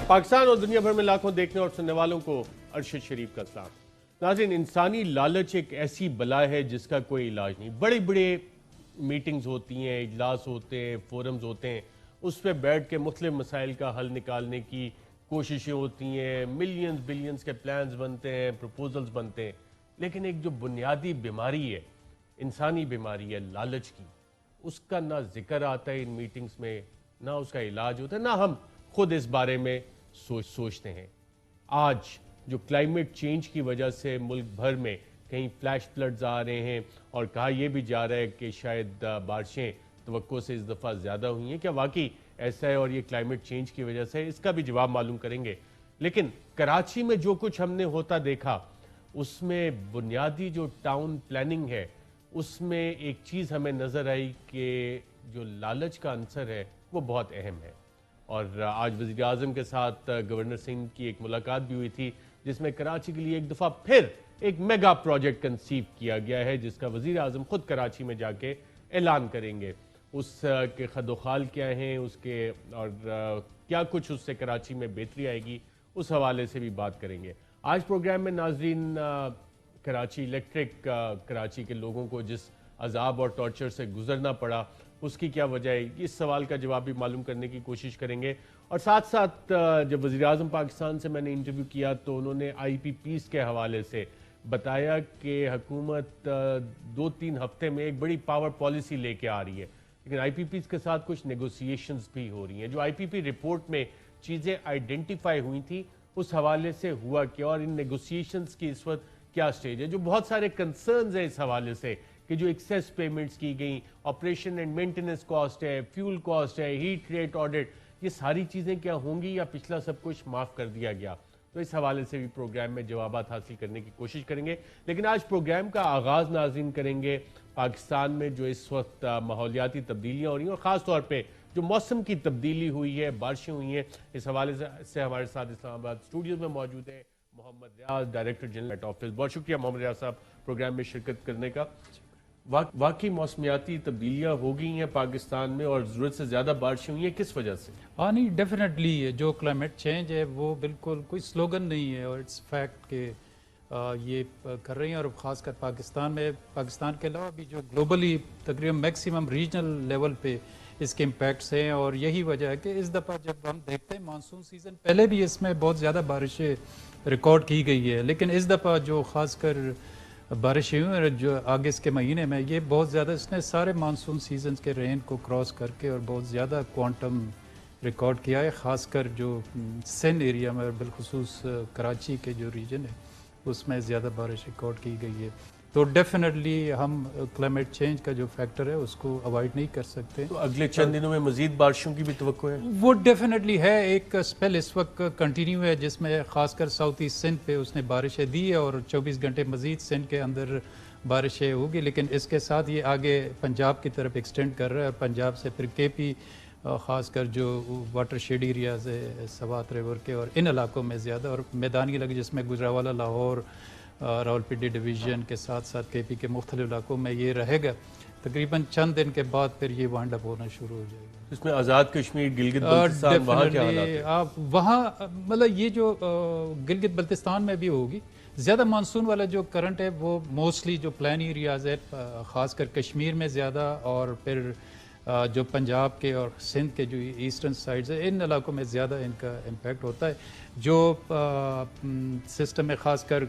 پاکستان اور دنیا بھر میں لاکھوں دیکھنے اور سننے والوں کو ارشد شریف کا سلام۔ ناظرین، انسانی لالچ ایک ایسی بلا ہے جس کا کوئی علاج نہیں۔ بڑے بڑے میٹنگز ہوتی ہیں، اجلاس ہوتے ہیں، فورمز ہوتے ہیں، اس پہ بیٹھ کے مختلف مسائل کا حل نکالنے کی کوششیں ہوتی ہیں، ملینز بلینز کے پلانز بنتے ہیں، پروپوزلز بنتے ہیں، لیکن ایک جو بنیادی بیماری ہے، انسانی بیماری ہے لالچ کی، اس کا نہ ذکر آتا ہے ان میٹنگز میں، نہ اس کا علاج ہوتا ہے، نہ ہم خود اس بارے میں سوچتے ہیں۔ آج جو کلائمیٹ چینج کی وجہ سے ملک بھر میں کہیں فلیش فلڈز آ رہے ہیں اور کہا یہ بھی جا رہا ہے کہ شاید بارشیں توقع سے اس دفعہ زیادہ ہوئی ہیں، کیا واقعی ایسا ہے اور یہ کلائمیٹ چینج کی وجہ سے؟ اس کا بھی جواب معلوم کریں گے۔ لیکن کراچی میں جو کچھ ہم نے ہوتا دیکھا، اس میں بنیادی جو ٹاؤن پلاننگ ہے، اس میں ایک چیز ہمیں نظر آئی کہ جو لالچ کا عنصر ہے وہ بہت اہم ہے۔ اور آج وزیر اعظم کے ساتھ گورنر سنگھ کی ایک ملاقات بھی ہوئی تھی، جس میں کراچی کے لیے ایک دفعہ پھر ایک میگا پروجیکٹ کنسیو کیا گیا ہے، جس کا وزیر اعظم خود کراچی میں جا کے اعلان کریں گے۔ اس کے خد و خال کیا ہیں، اس کے اور کیا کچھ اس سے کراچی میں بہتری آئے گی، اس حوالے سے بھی بات کریں گے۔ آج پروگرام میں ناظرین کراچی الیکٹرک، کراچی کے لوگوں کو جس عذاب اور ٹارچر سے گزرنا پڑا، اس کی کیا وجہ ہے، اس سوال کا جواب بھی معلوم کرنے کی کوشش کریں گے۔ اور ساتھ ساتھ جب وزیر اعظم پاکستان سے میں نے انٹرویو کیا تو انہوں نے آئی پی پیز کے حوالے سے بتایا کہ حکومت 2-3 ہفتے میں ایک بڑی پاور پالیسی لے کے آ رہی ہے، لیکن آئی پی پیز کے ساتھ کچھ نیگوسیشنز بھی ہو رہی ہیں۔ جو آئی پی پی رپورٹ میں چیزیں آئیڈینٹیفائی ہوئی تھیں، اس حوالے سے ہوا کیا، اور ان نیگوسیشنز کی اس وقت کیا سٹیج ہے؟ جو بہت سارے کنسرنز ہیں اس حوالے سے کہ جو ایکسیس پیمنٹس کی گئیں، آپریشن اینڈ مینٹیننس کاسٹ ہے، فیول کاسٹ ہے، ہیٹ ریٹ آڈٹ، یہ ساری چیزیں کیا ہوں گی یا پچھلا سب کچھ معاف کر دیا گیا؟ تو اس حوالے سے بھی پروگرام میں جوابات حاصل کرنے کی کوشش کریں گے۔ لیکن آج پروگرام کا آغاز ناظرین کریں گے پاکستان میں جو اس وقت ماحولیاتی تبدیلیاں ہو رہی ہیں، اور خاص طور پہ جو موسم کی تبدیلی ہوئی ہے، بارشیں ہوئی ہیں، اس حوالے سے ہمارے ساتھ اسلام آباد اسٹوڈیوز میں موجود ہیں محمد ریاض، ڈائریکٹر جنرل ایٹ آفس۔ بہت شکریہ محمد ریاض صاحب پروگرام میں شرکت کرنے کا۔ واقعی موسمیاتی تبدیلیاں ہو گئی ہیں پاکستان میں اور ضرورت سے زیادہ بارشیں ہوئی ہیں، کس وجہ سے؟ ہاں نہیں، ڈیفینیٹلی جو کلائمیٹ چینج ہے وہ بالکل کوئی سلوگن نہیں ہے، اور اٹس فیکٹ کہ یہ کر رہی ہیں، اور خاص کر پاکستان میں، پاکستان کے علاوہ بھی جو گلوبلی تقریباً میکسیمم ریجنل لیول پہ اس کے امپیکٹس ہیں۔ اور یہی وجہ ہے کہ اس دفعہ جب ہم دیکھتے ہیں مانسون سیزن، پہلے بھی اس میں بہت زیادہ بارشیں ریکارڈ کی گئی ہے، لیکن اس دفعہ جو خاص کر بارشیں ہوئی جو اگست کے مہینے میں، یہ بہت زیادہ اس نے سارے مانسون سیزنز کے رین کو کراس کر کے اور بہت زیادہ کوانٹم ریکارڈ کیا ہے، خاص کر جو سندھ ایریا میں اور بالخصوص کراچی کے جو ریجن ہے اس میں زیادہ بارش ریکارڈ کی گئی ہے۔ تو ڈیفینیٹلی ہم کلائمیٹ چینج کا جو فیکٹر ہے اس کو اوائڈ نہیں کر سکتے۔ تو اگلے چند دنوں میں مزید بارشوں کی بھی توقع ہے؟ وہ ڈیفینیٹلی ہے، ایک اسپیل اس وقت کنٹینیو ہے جس میں خاص کر ساؤتھ ایسٹ سندھ پہ اس نے بارشیں دی ہے، اور 24 گھنٹے مزید سندھ کے اندر بارشیں ہوگی، لیکن اس کے ساتھ یہ آگے پنجاب کی طرف ایکسٹینڈ کر رہا ہے، پنجاب سے پھر کے پی، خاص کر جو واٹر شیڈ ایریاز ہے سوات ریور کے اور ان علاقوں میں زیادہ، اور میدانی علاقے جس میں گجرانوالہ، لاہور، راولپنڈی ڈویژن کے ساتھ ساتھ کے پی کے مختلف علاقوں میں یہ رہے گا۔ تقریباً چند دن کے بعد پھر یہ وائنڈ اپ ہونا شروع ہو جائے گا۔ اس میں آزاد کشمیر، گلگت بلتستان، وہاں کیا حالات ہیں؟ وہاں مطلب یہ جو گلگت بلتستان میں بھی ہوگی زیادہ مانسون والا جو کرنٹ ہے، وہ موسٹلی جو پلین ایریاز ہے خاص کر کشمیر میں زیادہ، اور پھر جو پنجاب کے اور سندھ کے جو ایسٹرن سائڈز ہیں ان علاقوں میں زیادہ ان کا امپیکٹ ہوتا ہے۔ جو سسٹم میں خاص کر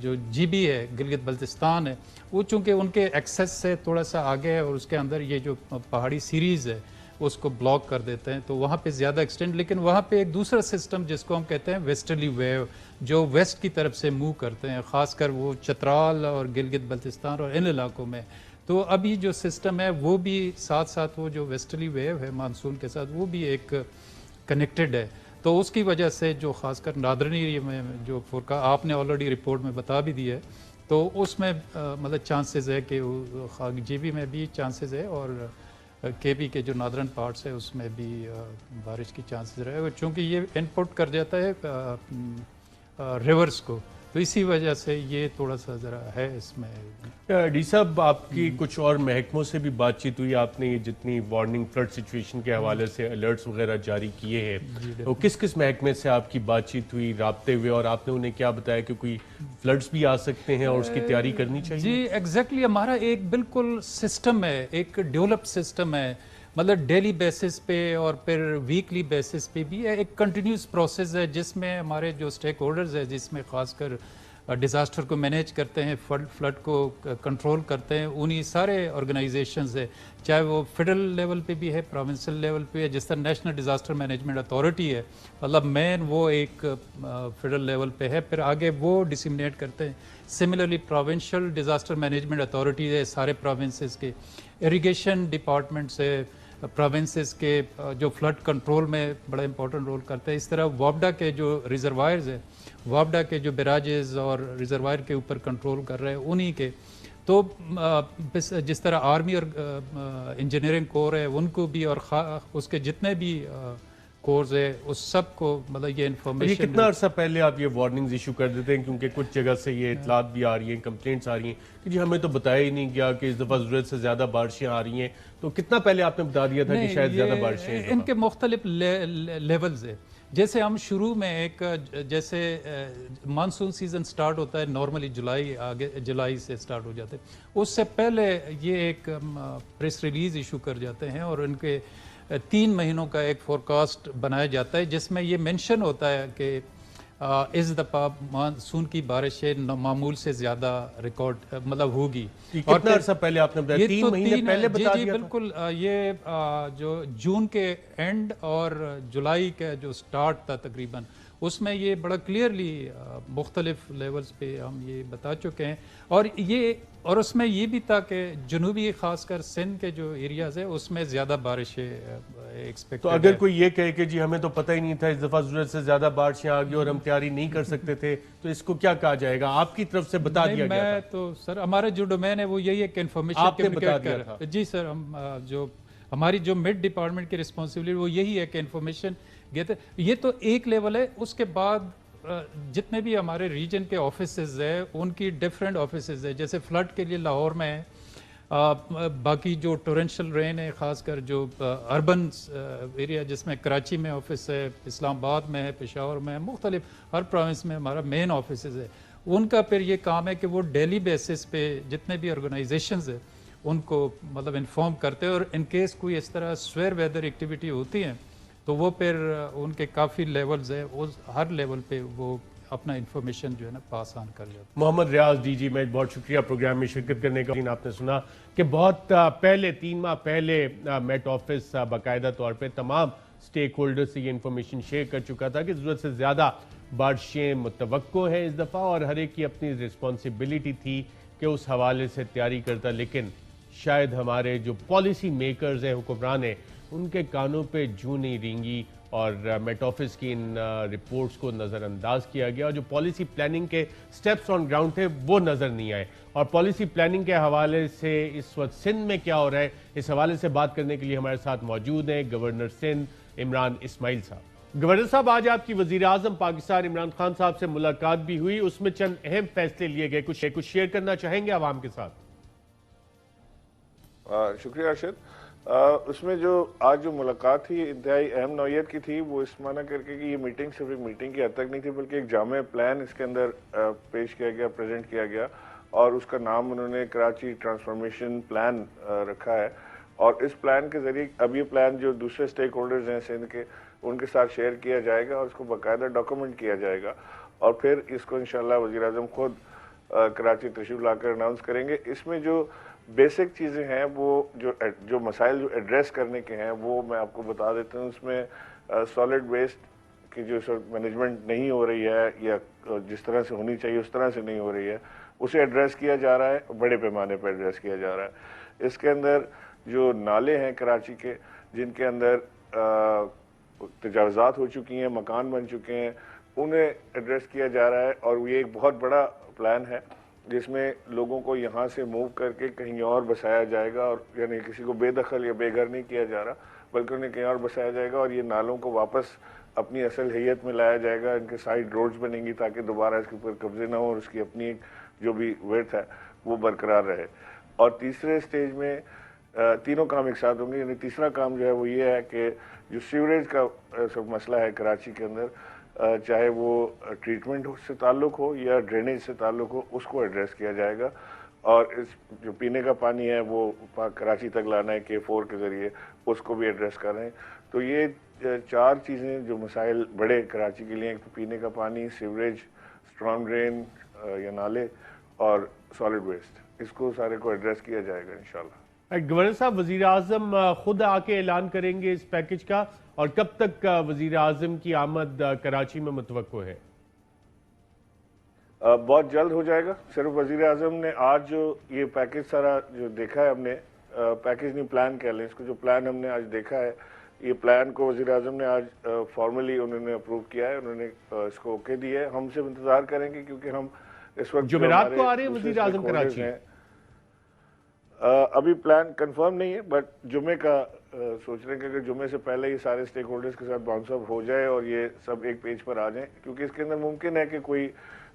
جو جی بی ہے، گلگت بلتستان ہے، وہ چونکہ ان کے ایکسیس سے تھوڑا سا آگے ہے اور اس کے اندر یہ جو پہاڑی سیریز ہے اس کو بلاک کر دیتے ہیں، تو وہاں پہ زیادہ ایکسٹینڈ، لیکن وہاں پہ ایک دوسرا سسٹم جس کو ہم کہتے ہیں ویسٹرلی ویو، جو ویسٹ کی طرف سے موو کرتے ہیں، خاص کر وہ چترال اور گلگت بلتستان اور ان علاقوں میں۔ تو ابھی جو سسٹم ہے وہ بھی ساتھ ساتھ وہ جو ویسٹرلی ویو ہے مانسون کے ساتھ وہ بھی ایک کنیکٹڈ ہے، تو اس کی وجہ سے جو خاص کر نادرن ایریا میں جو فورکا آپ نے آلریڈی رپورٹ میں بتا بھی دیا ہے، تو اس میں مطلب چانسز ہے کہ جی بی میں بھی چانسز ہے، اور کے پی کے جو نادرن پارٹس ہے اس میں بھی بارش کی چانسز رہے، چونکہ یہ انپٹ کر جاتا ہے ریورس کو، تو اسی وجہ سے یہ تھوڑا سا ذرا ہے اس میں. ڈی صاحب آپ کی کچھ اور محکموں سے بھی بات چیت ہوئی, آپ نے یہ جتنی وارننگ فلڈ سچویشن کے حوالے سے الرٹس وغیرہ جاری کیے ہیں, تو کس کس محکمے سے آپ کی بات چیت ہوئی, رابطے ہوئے, اور آپ نے انہیں کیا بتایا کہ کوئی فلڈس بھی آ سکتے ہیں اور اس کی تیاری کرنی چاہیے؟ جی ایگزیکٹلی ہمارا ایک بالکل سسٹم ہے, ایک ڈیولپ سسٹم ہے, مطلب ڈیلی بیسس پہ اور پھر ویکلی بیسس پہ بھی ایک کنٹینیوس پروسیس ہے جس میں ہمارے جو اسٹیک ہولڈرز ہیں, جس میں خاص کر ڈیزاسٹر کو مینیج کرتے ہیں, فلڈ کو کنٹرول کرتے ہیں, انہی سارے آرگنائزیشنز ہیں, چاہے وہ فیڈرل لیول پہ بھی ہے, پروونشل لیول پہ ہے, جس طرح نیشنل ڈیزاسٹر مینجمنٹ اتھارٹی ہے, مطلب مین وہ ایک فیڈرل لیول پہ ہے, پھر آگے وہ ڈسیمنیٹ کرتے ہیں. Similarly provincial disaster management authority ہے سارے پروونسز کے, اریگیشن ڈپارٹمنٹ سے پروونسز کے جو فلڈ کنٹرول میں بڑا امپورٹنٹ رول کرتے ہیں. اس طرح وابڈا کے جو ریزروائرز ہیں, وابڈا کے جو بیراجز اور ریزروائر کے اوپر کنٹرول کر رہے ہیں انہی کے, تو جس طرح آرمی اور انجینئرنگ کور ہے ان کو بھی, اور اس کے جتنے بھی کورز ہے اس سب کو مطلب یہ انفارمیشن. یہ کتنا عرصہ پہلے آپ یہ وارننگز ایشو کر دیتے ہیں, کیونکہ کچھ جگہ سے یہ اطلاعات بھی آ رہی ہیں, کمپلینٹس آ رہی ہیں کہ جی ہمیں تو بتایا ہی نہیں گیا کہ اس دفعہ ضرورت سے زیادہ بارشیں آ رہی ہیں, تو کتنا پہلے آپ نے بتا دیا تھا کہ شاید زیادہ بارشیں ہیں؟ ان کے مختلف لیولز ہیں. جیسے ہم شروع میں ایک جیسے مانسون سیزن سٹارٹ ہوتا ہے نارملی جولائی سے سٹارٹ ہو جاتے ہیں, اس سے پہلے یہ ایک پریس ریلیز ایشو کر جاتے ہیں اور ان کے 3 مہینوں کا ایک فورکاسٹ بنایا جاتا ہے جس میں یہ مینشن ہوتا ہے کہ اس دفعہ مانسون کی بارشیں معمول سے زیادہ ریکارڈ مطلب ہوگی. کتنا عرصہ پہلے آپ نے بتایا؟ 3 مہینے پہلے بتا دیا تھا؟ بالکل. یہ جو جون کے اینڈ اور جولائی کا جو سٹارٹ تھا تقریباً, اس میں یہ بڑا کلیئرلی مختلف لیولز پہ ہم یہ بتا چکے ہیں. اور اس میں یہ بھی تھا کہ جنوبی خاص کر سندھ کے جو ایریاز ہیں اس میں زیادہ بارشیں ایکسپیکٹ. تو اگر کوئی یہ کہے کہ جی ہمیں تو پتہ ہی نہیں تھا اس دفعہ ضرورت سے زیادہ بارشیں آ گئی اور ہم تیاری نہیں کر سکتے تھے, تو اس کو کیا کہا جائے گا؟ آپ کی طرف سے بتا دیا گیا تھا؟ میں تو سر ہمارا جو ڈومین ہے وہ یہی ہے کہ انفارمیشن آپ نے بتا دیا تھا؟ جی سر, ہم جو ہماری جو مڈ ڈپارٹمنٹ کی رسپانسبلٹی وہ یہی ہے کہ انفارمیشن گیتے. یہ تو ایک لیول ہے. اس کے بعد جتنے بھی ہمارے ریجن کے آفیسز ہیں ان کی ڈفرینٹ آفیسز ہیں, جیسے فلڈ کے لیے لاہور میں ہے, باقی جو ٹورنشل رین ہے خاص کر جو اربن ایریا جس میں کراچی میں آفس ہے, اسلام آباد میں ہے, پشاور میں ہے, مختلف ہر پروونس میں ہمارا مین آفیسز ہے. ان کا پھر یہ کام ہے کہ وہ ڈیلی بیسس پہ جتنے بھی آرگنائزیشنز ہیں ان کو مطلب انفارم کرتے ہیں, اور ان کیس کوئی اس طرح سویئر ویدر ایکٹیویٹی ہوتی ہیں تو وہ پھر ان کے کافی لیولز ہیں, ہر لیول پہ وہ اپنا انفارمیشن جو ہے نا پاس آن کر جاتا. محمد ریاض ڈی جی میں بہت شکریہ پروگرام میں شرکت کرنے کا. آپ نے سنا کہ بہت پہلے 3 ماہ پہلے میٹ آفس باقاعدہ طور پہ تمام سٹیک ہولڈر سے یہ انفارمیشن شیئر کر چکا تھا کہ ضرورت سے زیادہ بارشیں متوقع ہیں اس دفعہ, اور ہر ایک کی اپنی رسپانسبلٹی تھی کہ اس حوالے سے تیاری کرتا. لیکن شاید ہمارے جو پالیسی میکرز ہیں, حکمران ہیں, ان کے کانوں پہ جوں نہیں رینگی اور میٹ آفس کی ان رپورٹس کو نظر انداز کیا گیا, اور جو پالیسی پلاننگ کے سٹیپس آن گراؤنڈ تھے وہ نظر نہیں آئے. اور پالیسی پلاننگ کے حوالے سے اس وقت سندھ میں کیا ہو رہا ہے, اس حوالے سے بات کرنے کے لیے ہمارے ساتھ موجود ہیں گورنر سندھ عمران اسماعیل صاحب. گورنر صاحب, آج آپ کی وزیر اعظم پاکستان عمران خان صاحب سے ملاقات بھی ہوئی, اس میں چند اہم فیصلے لیے گئے, کچھ شیئر کرنا چاہیں گے عوام کے ساتھ؟ شکریہ ارشد. اس میں جو آج جو ملاقات تھی انتہائی اہم نوعیت کی تھی. وہ اس معنی کر کے کہ یہ میٹنگ صرف ایک میٹنگ کی حد تک نہیں تھی بلکہ ایک جامع پلان اس کے اندر پیش کیا گیا, پریزنٹ کیا گیا, اور اس کا نام انہوں نے کراچی ٹرانسفارمیشن پلان رکھا ہے. اور اس پلان کے ذریعے اب یہ پلان جو دوسرے سٹیک ہولڈرز ہیں سندھ کے, ان کے ساتھ شیئر کیا جائے گا اور اس کو باقاعدہ ڈاکومنٹ کیا جائے گا, اور پھر اس کو انشاءاللہ وزیر اعظم خود کراچی تشریف لا کر اناؤنس کریں گے. اس میں جو بیسک چیزیں ہیں وہ جو مسائل جو ایڈریس کرنے کے ہیں وہ میں آپ کو بتا دیتا ہوں. اس میں سالڈ ویسٹ کی جو مینجمنٹ نہیں ہو رہی ہے یا جس طرح سے ہونی چاہیے اس طرح سے نہیں ہو رہی ہے, اسے ایڈریس کیا جا رہا ہے, بڑے پیمانے پر ایڈریس کیا جا رہا ہے. اس کے اندر جو نالے ہیں کراچی کے جن کے اندر تجاوزات ہو چکی ہیں, مکان بن چکے ہیں, انہیں ایڈریس کیا جا رہا ہے. اور یہ ایک بہت بڑا پلان ہے جس میں لوگوں کو یہاں سے موو کر کے کہیں اور بسایا جائے گا, اور یعنی کسی کو بے دخل یا بے گھر نہیں کیا جا رہا بلکہ انہیں کہیں اور بسایا جائے گا, اور یہ نالوں کو واپس اپنی اصل حیت میں لایا جائے گا. ان کے سائڈ روڈز بنیں گی تاکہ دوبارہ اس کے اوپر قبضے نہ ہو اور اس کی اپنی ایک جو بھی ویڈتھ ہے وہ برقرار رہے. اور تیسرے سٹیج میں تینوں کام ایک ساتھ ہوں گے. یعنی تیسرا کام جو ہے وہ یہ ہے کہ جو سیوریج کا سب مسئلہ ہے کراچی کے اندر, چاہے وہ ٹریٹمنٹ سے تعلق ہو یا ڈرینیج سے تعلق ہو, اس کو ایڈریس کیا جائے گا. اور اس جو پینے کا پانی ہے وہ کراچی تک لانا ہے K4 کے ذریعے, اس کو بھی ایڈریس کر رہے ہیں. تو یہ 4 چیزیں جو مسائل بڑے کراچی کے لیے, ایک تو پینے کا پانی, سیوریج, اسٹرانگ ڈرین یا نالے, اور سالڈ ویسٹ, اس کو سارے کو ایڈریس کیا جائے گا انشاءاللہ. گورنر صاحب, وزیر اعظم خود آ کے اعلان کریں گے اس پیکج کا, اور کب تک وزیر اعظم کی آمد کراچی میں متوقع ہے؟ بہت جلد ہو جائے گا. صرف وزیر اعظم نے آج جو یہ پیکج سارا جو دیکھا ہے ہم نے, پیکج نہیں پلان کہہ لیں اس کو, جو پلان ہم نے آج دیکھا ہے, یہ پلان کو وزیر اعظم نے آج فارملی انہوں نے اپروو کیا ہے, انہوں نے اس کو اوکے دیا ہے. ہم سے انتظار کریں گے کیونکہ ہم اس وقت جمعرات کو آ رہے ہیں وزیر اعظم کراچی. ابھی پلان کنفرم نہیں ہے, بٹ جمعے کا سوچ رہے ہیں کہ اگر جمعے سے پہلے یہ سارے سٹیک ہولڈرز کے ساتھ باؤنس اپ ہو جائے اور یہ سب ایک پیج پر آ جائیں, کیونکہ اس کے اندر ممکن ہے کہ کوئی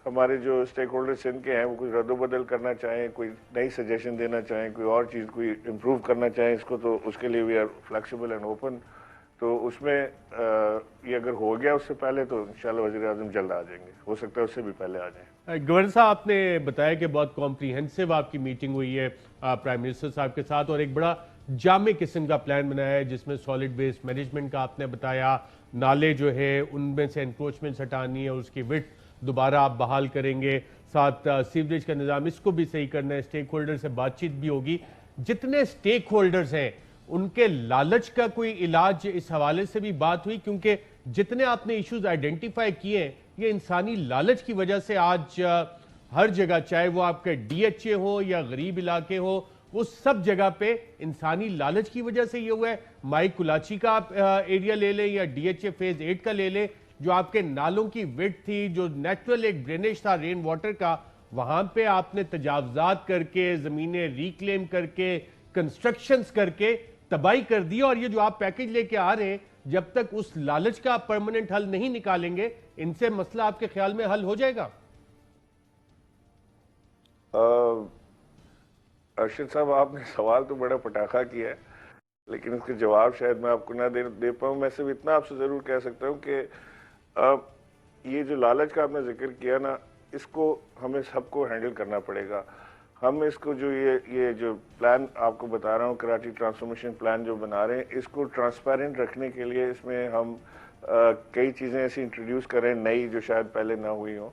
ہمارے جو سٹیک ہولڈرز سندھ کے ہیں وہ کچھ رد و بدل کرنا چاہیں, کوئی نئی سجیشن دینا چاہیں, کوئی اور چیز کوئی امپروو کرنا چاہیں اس کو, تو اس کے لیے we are flexible and open. تو اس میں یہ اگر ہو گیا اس سے پہلے تو انشاءاللہ وزیر اعظم جلد آ جائیں گے, ہو سکتا ہے اس سے بھی پہلے آ جائیں. گورنر صاحب, آپ نے بتایا کہ بہت کمپریہنسو آپ کی میٹنگ ہوئی ہے پرائم منسٹر صاحب کے ساتھ, اور ایک بڑا جامع قسم کا پلان بنایا ہے جس میں سالڈ ویسٹ مینجمنٹ کا آپ نے بتایا, نالے جو ہے ان میں سے انکروچمنٹ ہٹانی ہے, اس کی وڈھ دوبارہ آپ بحال کریں گے, ساتھ سیوریج کا نظام اس کو بھی صحیح کرنا ہے, سٹیک ہولڈر سے بات چیت بھی ہوگی. جتنے سٹیک ہولڈرز ہیں ان کے لالچ کا کوئی علاج اس حوالے سے بھی بات ہوئی, کیونکہ جتنے آپ نے ایشوز آئیڈینٹیفائی کیے ہیں یہ انسانی لالچ کی وجہ سے آج ہر جگہ, چاہے وہ آپ کے DHA ہو یا غریب علاقے ہو, وہ سب جگہ پہ انسانی لالچ کی وجہ سے یہ ہوا ہے. مائی کلاچی کا آپ ایریا لے لیں یا DHA فیز 8 کا لے لیں, جو آپ کے نالوں کی وڈھ تھی, جو نیچرل ایک ڈرینیج تھا رین واٹر کا, وہاں پہ آپ نے تجاوزات کر کے, زمینیں ریکلیم کر کے, کنسٹرکشنز کر کے تباہی کر دی. اور یہ جو آپ پیکج لے کے آ رہے ہیں, جب تک اس لالچ کا آپ پرماننٹ حل نہیں نکالیں گے, ان سے مسئلہ آپ کے خیال میں حل ہو جائے گا؟ ارشد صاحب, آپ نے سوال تو بڑا پٹاخہ کیا ہے, لیکن اس کے جواب شاید میں آپ کو نہ دے پاؤں. میں صرف اتنا آپ سے ضرور کہہ سکتا ہوں کہ یہ جو لالچ کا آپ نے ذکر کیا نا, اس کو ہمیں سب کو ہینڈل کرنا پڑے گا. ہم اس کو جو یہ جو پلان آپ کو بتا رہا ہوں, کراچی ٹرانسفارمیشن پلان جو بنا رہے ہیں, اس کو ٹرانسپیرنٹ رکھنے کے لیے اس میں ہم کئی چیزیں ایسی انٹروڈیوس کریں نئی جو شاید پہلے نہ ہوئی ہوں.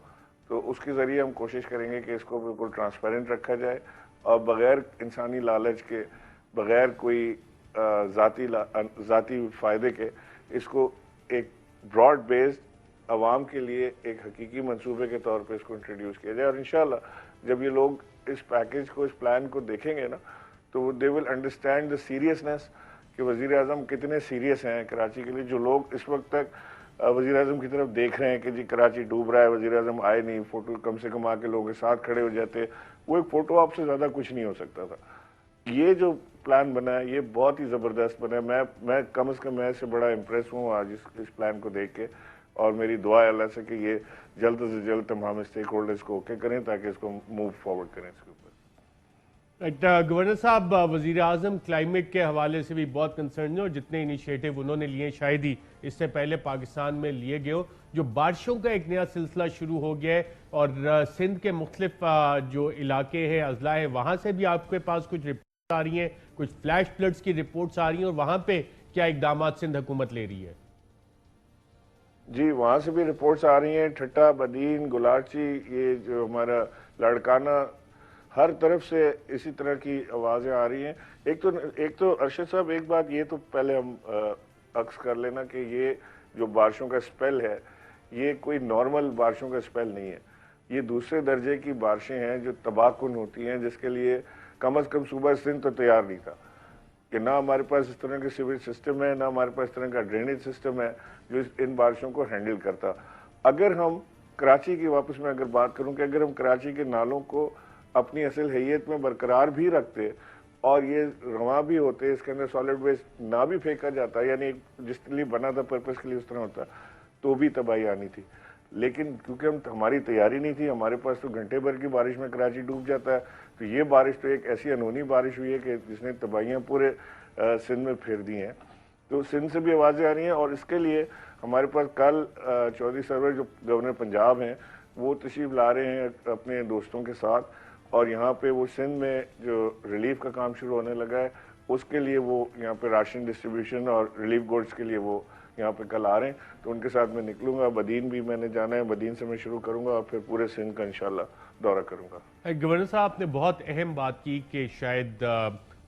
تو اس کے ذریعے ہم کوشش کریں گے کہ اس کو بالکل ٹرانسپیرنٹ رکھا جائے, اور بغیر انسانی لالچ کے, بغیر کوئی ذاتی فائدے کے, اس کو ایک براڈ بیسڈ عوام کے لیے ایک حقیقی منصوبے کے طور پہ اس کو انٹروڈیوس کیا جائے. اور انشاءاللہ جب یہ لوگ اس پیکج کو, اس پلان کو دیکھیں گے نا, تو دے ول انڈرسٹینڈ دا سیریسنس کہ وزیر اعظم کتنے سیریس ہیں کراچی کے لیے. جو لوگ اس وقت تک وزیر اعظم کی طرف دیکھ رہے ہیں کہ جی کراچی ڈوب رہا ہے, وزیر اعظم آئے نہیں, فوٹو کم سے کم آ کے لوگوں کے ساتھ کھڑے ہو جاتے, وہ ایک فوٹو آپ سے زیادہ کچھ نہیں ہو سکتا تھا. یہ جو پلان بنا ہے یہ بہت ہی زبردست بنا ہے. میں کم از کم میں سے بڑا امپریس ہوں آج اس پلان کو دیکھ کے, اور میری دعا ہے اللہ سے کہ یہ جلد سے جلد تمام اسٹیک ہولڈرز کو اوکے کریں تاکہ اس کو موو فارورڈ کریں. اس کے اوپر گورنر صاحب, وزیر اعظم کلائمیٹ کے حوالے سے بھی بہت کنسرن ہیں, اور جتنے انیشیٹو انہوں نے لیے شاید ہی اس سے پہلے پاکستان میں لیے گئے ہو. جو بارشوں کا ایک نیا سلسلہ شروع ہو گیا ہے, اور سندھ کے مختلف جو علاقے ہیں, اضلاع ہیں, وہاں سے بھی آپ کے پاس کچھ رپورٹس آ رہی ہیں, کچھ فلیش فلڈز کی رپورٹس آ رہی ہیں, اور وہاں پہ کیا اقدامات سندھ حکومت لے رہی ہے؟ جی, وہاں سے بھی رپورٹس آ رہی ہیں. ٹھٹا, بدین, گلاچی, یہ جو ہمارا لاڑکانہ, ہر طرف سے اسی طرح کی آوازیں آ رہی ہیں. ایک تو ارشد صاحب, ایک بات یہ تو پہلے ہم عکس کر لینا کہ یہ جو بارشوں کا اسپیل ہے یہ کوئی نارمل بارشوں کا اسپیل نہیں ہے. یہ دوسرے درجے کی بارشیں ہیں جو تباہ کن ہوتی ہیں, جس کے لیے کم از کم صوبہ سندھ تو تیار نہیں تھا. کہ نہ ہمارے پاس اس طرح کے سیوریج سسٹم ہے, نہ ہمارے پاس اس طرح کا ڈرینیج سسٹم ہے جو ان بارشوں کو ہینڈل کرتا. اگر ہم کراچی کی واپس میں اگر بات کروں کہ اگر ہم کراچی کے نالوں کو اپنی اصل حیت میں برقرار بھی رکھتے اور یہ رواں بھی ہوتے ہیں, اس کے اندر سالڈ ویسٹ نہ بھی پھینکا جاتا, یعنی جس کے لیے بنا تھا پرپز کے لیے اس طرح ہوتا, تو بھی تباہی آنی تھی. لیکن کیونکہ ہماری تیاری نہیں تھی, ہمارے پاس تو گھنٹے بھر کی بارش میں کراچی ڈوب جاتا ہے, تو یہ بارش تو ایک ایسی انہونی بارش ہوئی ہے کہ جس نے تباہیاں پورے سندھ میں پھیر دی ہیں. تو سندھ سے بھی آوازیں آ رہی ہیں, اور اس کے لیے ہمارے پاس کل چودھری سرور جو گورنر پنجاب ہیں وہ تشریف لا رہے ہیں اپنے دوستوں کے ساتھ, اور یہاں پہ وہ سندھ میں جو ریلیف کا کام شروع ہونے لگا ہے اس کے لیے وہ یہاں پہ راشن ڈسٹریبیوشن اور ریلیف گوڈز کے لیے وہ یہاں پہ کل آ رہے ہیں. تو ان کے ساتھ میں نکلوں گا. بدین بھی میں نے جانا ہے, بدین سے میں شروع کروں گا اور پھر پورے سندھ کا انشاءاللہ دورہ کروں گا. گورنر صاحب آپ نے بہت اہم بات کی کہ شاید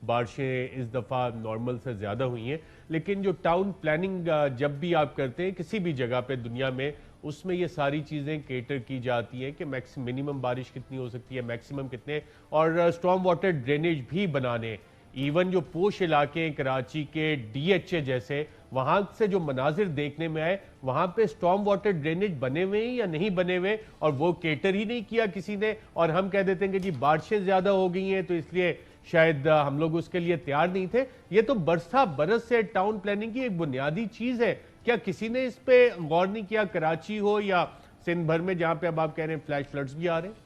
بارشیں اس دفعہ نارمل سے زیادہ ہوئی ہیں, لیکن جو ٹاؤن پلاننگ جب بھی آپ کرتے ہیں کسی بھی جگہ پہ دنیا میں, اس میں یہ ساری چیزیں کیٹر کی جاتی ہیں کہ منیمم بارش کتنی ہو سکتی ہے, میکسیمم کتنے, اور اسٹارم واٹر ڈرینیج بھی بنانے. ایون جو پوش علاقے ہیں کراچی کے ڈی ایچ اے جیسے, وہاں سے جو مناظر دیکھنے میں آئے وہاں پہ اسٹارم واٹر ڈرینیج بنے ہوئے ہیں یا نہیں بنے ہوئے, اور وہ کیٹر ہی نہیں کیا کسی نے, اور ہم کہہ دیتے ہیں کہ جی بارشیں زیادہ ہو گئی ہیں تو اس لیے شاید ہم لوگ اس کے لیے تیار نہیں تھے. یہ تو برسہ برس سے ٹاؤن پلاننگ کی ایک بنیادی چیز ہے, کیا کسی نے اس پہ غور نہیں کیا, کراچی ہو یا سندھ بھر میں جہاں پہ اب آپ کہہ رہے ہیں فلیش فلڈز بھی آ رہے ہیں؟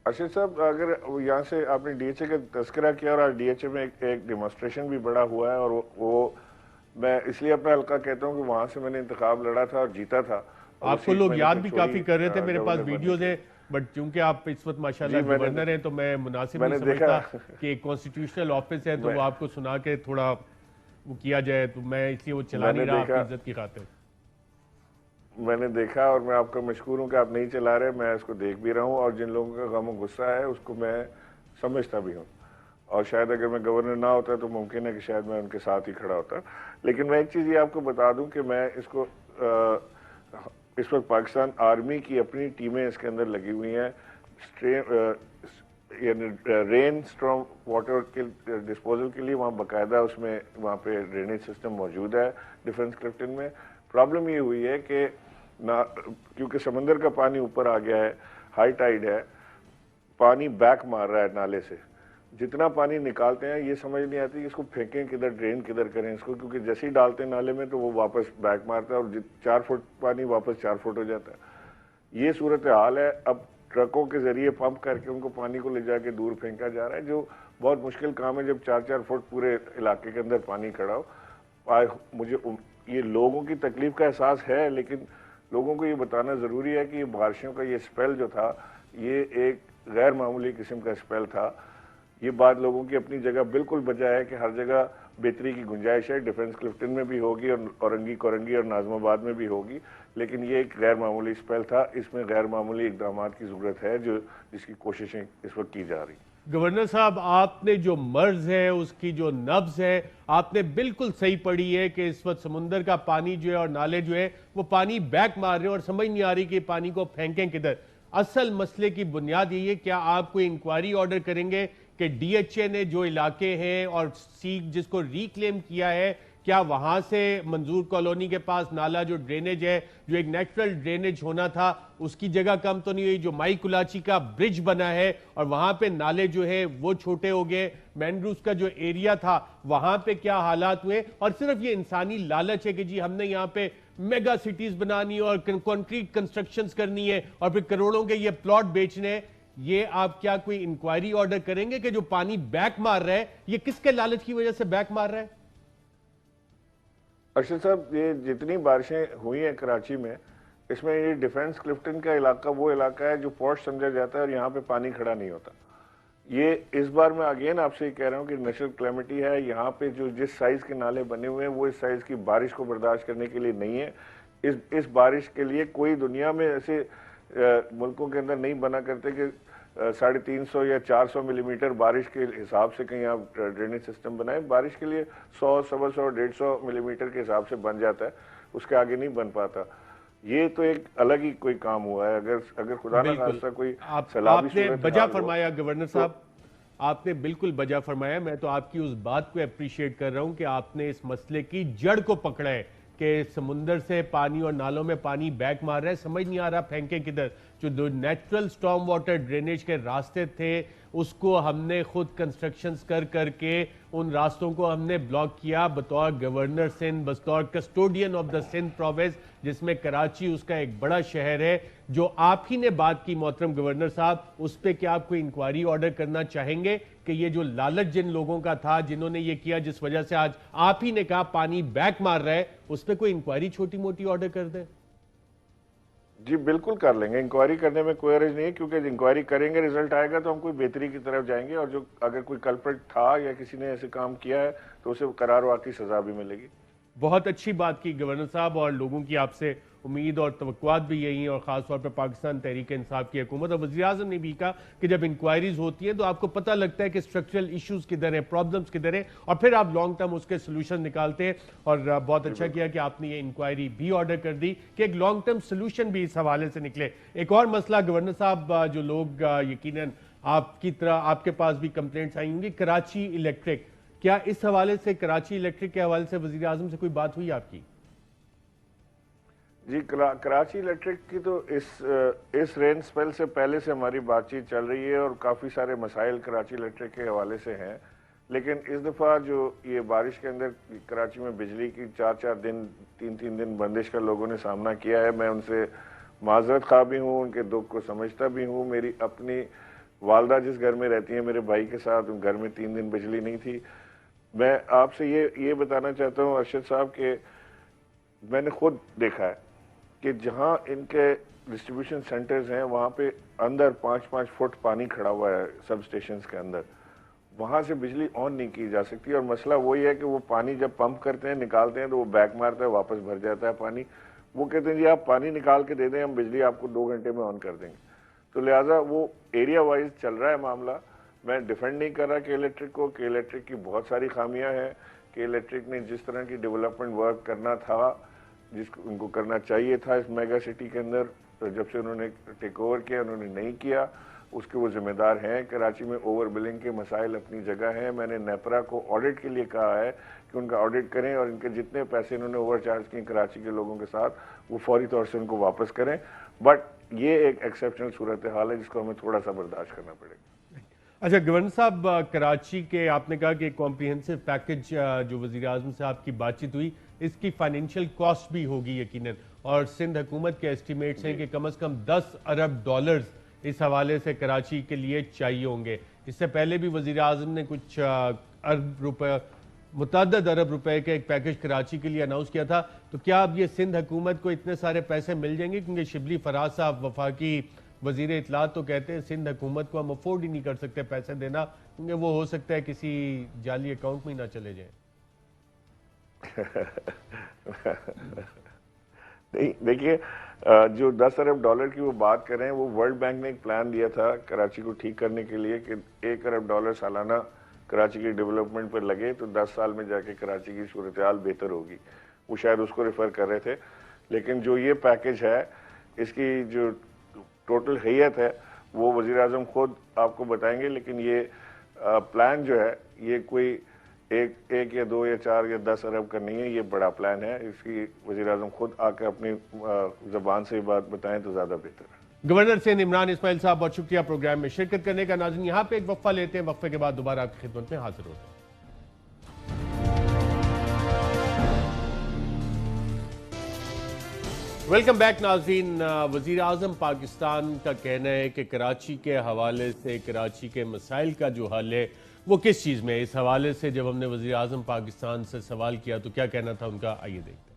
ارشد صاحب, اگر یہاں سے آپ نے ڈی ایچ اے کا تذکرہ کیا, اور آج ڈی ایچ اے میں ایک ڈیمونسٹریشن بھی بڑا ہوا ہے, اور وہ میں اس لیے اپنا حلقہ کہتا ہوں کہ وہاں سے میں نے انتخاب لڑا تھا اور جیتا تھا. آپ کو لوگ یاد بھی کافی کر رہے تھے, میرے پاس ویڈیوز ہیں, بٹ چونکہ آپ اس وقت ماشاءاللہ گورنر ہیں تو میں مناسب نہیں سمجھتا کہ ایک کانسٹیٹیوشنل آفس ہے تو وہ آپ کو سنا کے تھوڑا وہ کیا جائے, تو میں اس لیے وہ چلا نہیں رہا آپ کی عزت کی خاطر. میں نے دیکھا, اور میں آپ کا مشکور ہوں کہ آپ نہیں چلا رہے, میں اس کو دیکھ بھی رہا ہوں, اور جن لوگوں کا غم و غصہ ہے اس کو میں سمجھتا بھی ہوں, اور شاید اگر میں گورنر نہ ہوتا تو ممکن ہے کہ شاید میں ان کے ساتھ ہی کھڑا ہوتا. لیکن میں ایک چیز یہ آپ کو بتا دوں کہ میں اس کو اس وقت پاکستان آرمی کی اپنی ٹیمیں اس کے اندر لگی ہوئی ہیں, یعنی رین اسٹارم واٹر کے ڈسپوزل کے لیے وہاں باقاعدہ اس میں وہاں پہ ڈرینیج سسٹم موجود ہے ڈیفنس کلفٹن میں. پرابلم یہ ہوئی ہے کہ کیونکہ سمندر کا پانی اوپر آ گیا ہے, ہائی ٹائیڈ ہے, پانی بیک مار رہا ہے نالے سے, جتنا پانی نکالتے ہیں یہ سمجھ نہیں آتی کہ اس کو پھینکیں کدھر, ڈرین کدھر کریں اس کو, کیونکہ جیسے ہی ڈالتے ہیں نالے میں تو وہ واپس بیک مارتا ہے, اور 4 فٹ پانی واپس 4 فٹ ہو جاتا ہے. یہ صورتحال ہے. اب ٹرکوں کے ذریعے پمپ کر کے ان کو پانی کو لے جا کے دور پھینکا جا رہا ہے, جو بہت مشکل کام ہے جب 4 فٹ پورے علاقے کے اندر پانی کھڑا ہو. مجھے یہ لوگوں کی تکلیف کا احساس ہے, لیکن لوگوں کو یہ بتانا ضروری ہے کہ یہ بارشوں کا یہ سپیل جو تھا یہ ایک غیر معمولی قسم کا سپیل تھا. یہ بات لوگوں کی اپنی جگہ بالکل بجا ہے کہ ہر جگہ بہتری کی گنجائش ہے, ڈیفنس کلفٹن میں بھی ہوگی اور اورنگی کورنگی اور ناظم آباد میں بھی ہوگی, لیکن یہ ایک غیر معمولی سپیل تھا. اس میں غیر معمولی اقدامات کی ضرورت ہے جس کی کوششیں اس وقت کی جا رہی. گورنر صاحب, آپ نے جو مرض ہے اس کی جو نبض ہے آپ نے بالکل صحیح پڑھی ہے کہ اس وقت سمندر کا پانی جو ہے اور نالے جو ہے وہ پانی بیک مار رہے ہیں, اور سمجھ نہیں آ رہی کہ پانی کو پھینکیں کدھر. اصل مسئلے کی بنیاد یہی ہے, کیا آپ کوئی انکوائری آرڈر کریں گے کہ ڈی ایچ اے نے جو علاقے ہیں اور جس کو ریکلیم کیا ہے, کیا وہاں سے منظور کالونی کے پاس نالا جو ڈرینیج ہے, جو ایک نیچرل ڈرینیج ہونا تھا, اس کی جگہ کم تو نہیں ہوئی؟ جو مائی کلاچی کا برج بنا ہے اور وہاں پہ نالے جو ہے وہ چھوٹے ہو گئے, مینڈروز کا جو ایریا تھا وہاں پہ کیا حالات ہوئے؟ اور صرف یہ انسانی لالچ ہے کہ جی ہم نے یہاں پہ میگا سٹیز بنانی اور کنکریٹ کنسٹرکشنز کرنی ہے اور پھر کروڑوں کے یہ پلاٹ بیچنے ہیں. یہ آپ کیا کوئی انکوائری آرڈر کریں گے کہ جو پانی بیک مار رہا ہے یہ کس کے لالچ کی وجہ سے بیک مار رہا ہے؟ ارشد صاحب, یہ جتنی بارشیں ہوئی ہیں کراچی میں, اس میں یہ ڈیفنس کلفٹن کا علاقہ وہ علاقہ ہے جو پوش سمجھا جاتا ہے اور یہاں پہ پانی کھڑا نہیں ہوتا. یہ اس بار میں اگین آپ سے یہ کہہ رہا ہوں کہ نیچرل کلیمٹی ہے. یہاں پہ جو جس سائز کے نالے بنے ہوئے ہیں وہ اس سائز کی بارش کو برداشت کرنے کے لیے نہیں ہے. اس بارش کے لیے کوئی دنیا میں ایسے ملکوں کے اندر نہیں بنا کرتے کہ 350 یا 400 ملی میٹر بارش کے حساب سے کہیں آپ ڈرینیج سسٹم بنائیں. بارش کے لیے 100, 125, 150 ملی میٹر کے حساب سے بن جاتا ہے, اس کے آگے نہیں بن پاتا. یہ تو ایک الگ ہی کوئی کام ہوا ہے. اگر خدا نہ خواستہ کوئی آپ نے بجا فرمایا گورنر صاحب, آپ نے بالکل بجا فرمایا. میں تو آپ کی اس بات کو اپریشیٹ کر رہا ہوں کہ آپ نے اس مسئلے کی جڑ کو پکڑا ہے کہ سمندر سے پانی اور نالوں میں پانی بیک مار رہا ہے, سمجھ نہیں آ رہا پھینکے کدھر. جو نیچرل سٹارم واٹر ڈرینیج کے راستے تھے اس کو ہم نے خود کنسٹرکشنز کر کے ان راستوں کو ہم نے بلاک کیا بطور گورنر سندھ، بطور custodian of the Sindh province, جس میں کراچی اس کا ایک بڑا شہر ہے. جو آپ ہی نے بات کی محترم گورنر صاحب، اس پہ کیا آپ کوئی انکوائری آرڈر کرنا چاہیں گے کہ یہ جو لالچ جن لوگوں کا تھا، جنہوں نے یہ کیا، جس وجہ سے آج آپ ہی نے کہا پانی بیک مار رہا ہے، اس پہ کوئی انکوائری چھوٹی موٹی آرڈر کر دیں؟ جی بالکل کر لیں گے. انکوائری کرنے میں کوئی حرج نہیں ہے، کیونکہ انکوائری کریں گے، رزلٹ آئے گا تو ہم کوئی بہتری کی طرف جائیں گے، اور جو اگر کوئی کلپریٹ تھا یا کسی نے ایسے کام کیا ہے تو اسے قرار واقعی سزا بھی ملے گی. بہت اچھی بات کی گورنر صاحب، اور لوگوں کی آپ سے امید اور توقعات بھی یہی ہیں، اور خاص طور پر پاکستان تحریک انصاف کی حکومت اور وزیر اعظم نے بھی کہا کہ جب انکوائریز ہوتی ہیں تو آپ کو پتہ لگتا ہے کہ اسٹرکچرل ایشوز کدھر ہیں، پرابلمز کدھر ہیں، اور پھر آپ لانگ ٹرم اس کے سلوشن نکالتے ہیں. اور بہت اچھا کیا کہ آپ نے یہ انکوائری بھی آرڈر کر دی کہ ایک لانگ ٹرم سلوشن بھی اس حوالے سے نکلے. ایک اور مسئلہ گورنر صاحب، جو لوگ یقیناً آپ کی طرح آپ کے پاس بھی کمپلینٹس آئی ہوں گی، کراچی الیکٹرک، کیا اس حوالے سے کراچی الیکٹرک کے حوالے سے وزیر اعظم سے کوئی بات ہوئی آپ کی؟ جی کراچی الیکٹرک کی تو اس رین سپیل سے پہلے سے ہماری بات چیت چل رہی ہے، اور کافی سارے مسائل کراچی الیکٹرک کے حوالے سے ہیں. لیکن اس دفعہ جو یہ بارش کے اندر کراچی میں بجلی کی 4 دن 3 دن بندش کا لوگوں نے سامنا کیا ہے، میں ان سے معذرت خواہ بھی ہوں، ان کے دکھ کو سمجھتا بھی ہوں. میری اپنی والدہ جس گھر میں رہتی ہیں میرے بھائی کے ساتھ، ان گھر میں 3 دن بجلی نہیں تھی. میں آپ سے یہ بتانا چاہتا ہوں ارشد صاحب کہ میں نے خود دیکھا ہے کہ جہاں ان کے ڈسٹریبیوشن سینٹرز ہیں وہاں پہ اندر 5 فٹ پانی کھڑا ہوا ہے سب اسٹیشنز کے اندر، وہاں سے بجلی آن نہیں کی جا سکتی. اور مسئلہ وہی ہے کہ وہ پانی جب پمپ کرتے ہیں نکالتے ہیں تو وہ بیک مارتا ہے، واپس بھر جاتا ہے پانی. وہ کہتے ہیں جی آپ پانی نکال کے دے دیں، ہم بجلی آپ کو 2 گھنٹے میں آن کر دیں گے. تو لہٰذا وہ ایریا وائز چل رہا ہے معاملہ. میں ڈیفینڈ نہیں کر رہا کہ الیکٹرک کو، کہ الیکٹرک کی بہت ساری خامیاں ہیں، کہ الیکٹرک نے جس طرح کی ڈیولپمنٹ ورک کرنا تھا، جس کو ان کو کرنا چاہیے تھا اس میگا سٹی کے اندر، تو جب سے انہوں نے ٹیک اوور کیا انہوں نے نہیں کیا. اس کے وہ ذمہ دار ہیں. کراچی میں اوور بلنگ کے مسائل اپنی جگہ ہیں. میں نے نیپرا کو آڈٹ کے لیے کہا ہے کہ ان کا آڈٹ کریں، اور ان کے جتنے پیسے انہوں نے اوور چارج کیے کراچی کے لوگوں کے ساتھ وہ فوری طور سے ان کو واپس کریں. بٹ یہ ایک ایکسیپشنل صورتحال ہے جس کو ہمیں تھوڑا سا برداشت کرنا پڑے گا. اچھا گورنر صاحب، کراچی کے آپ نے کہا کہ کمپریہنسو پیکج جو وزیر اعظم سے آپ کی بات چیت ہوئی، اس کی فائنینشیل کاسٹ بھی ہوگی یقیناً، اور سندھ حکومت کے اسٹیمیٹس ہیں کہ کم از کم $10 ارب اس حوالے سے کراچی کے لیے چاہیے ہوں گے. اس سے پہلے بھی وزیر اعظم نے کچھ متعدد ارب روپے کا ایک پیکج کراچی کے لیے اناؤنس کیا تھا. تو کیا اب یہ سندھ حکومت کو اتنے سارے پیسے مل جائیں گے؟ کیونکہ شبلی فراز صاحب وفاقی وزیر اطلاعات تو کہتے ہیں سندھ حکومت کو ہم افورڈ ہی نہیں کر سکتے پیسے دینا، کیونکہ وہ ہو سکتا ہے کسی جعلی اکاؤنٹ میں ہی نہ چلے جائیں. نہیں دیکھیے، جو $10 ارب کی وہ بات کر رہے ہیں، وہ ورلڈ بینک نے ایک پلان دیا تھا کراچی کو ٹھیک کرنے کے لیے کہ $1 ارب سالانہ کراچی کی ڈیولپمنٹ پر لگے تو 10 سال میں جا کے کراچی کی صورتحال بہتر ہوگی. وہ شاید اس کو ریفر کر رہے تھے. لیکن جو یہ پیکج ہے اس کی جو ٹوٹل حیت ہے وہ وزیر اعظم خود آپ کو بتائیں گے. لیکن یہ پلان جو ہے یہ کوئی ایک یا 2 یا 4 یا 10 ارب کا نہیں ہے، یہ بڑا پلان ہے. اس کی وزیر اعظم خود آ کے اپنی زبان سے بات بتائیں تو زیادہ بہتر ہے. گورنر سندھ عمران اسماعیل صاحب، بہت شکریہ پروگرام میں شرکت کرنے کا. ناظرین یہاں پہ ایک وقفہ لیتے ہیں، وقفے کے بعد دوبارہ آپ کی خدمت میں حاضر ہوتے ہیں. ویلکم بیک ناظرین. وزیر اعظم پاکستان کا کہنا ہے کہ کراچی کے حوالے سے کراچی کے مسائل کا جو حل ہے وہ کس چیز میں ہے. اس حوالے سے جب ہم نے وزیر اعظم پاکستان سے سوال کیا تو کیا کہنا تھا ان کا، آئیے دیکھتے ہیں.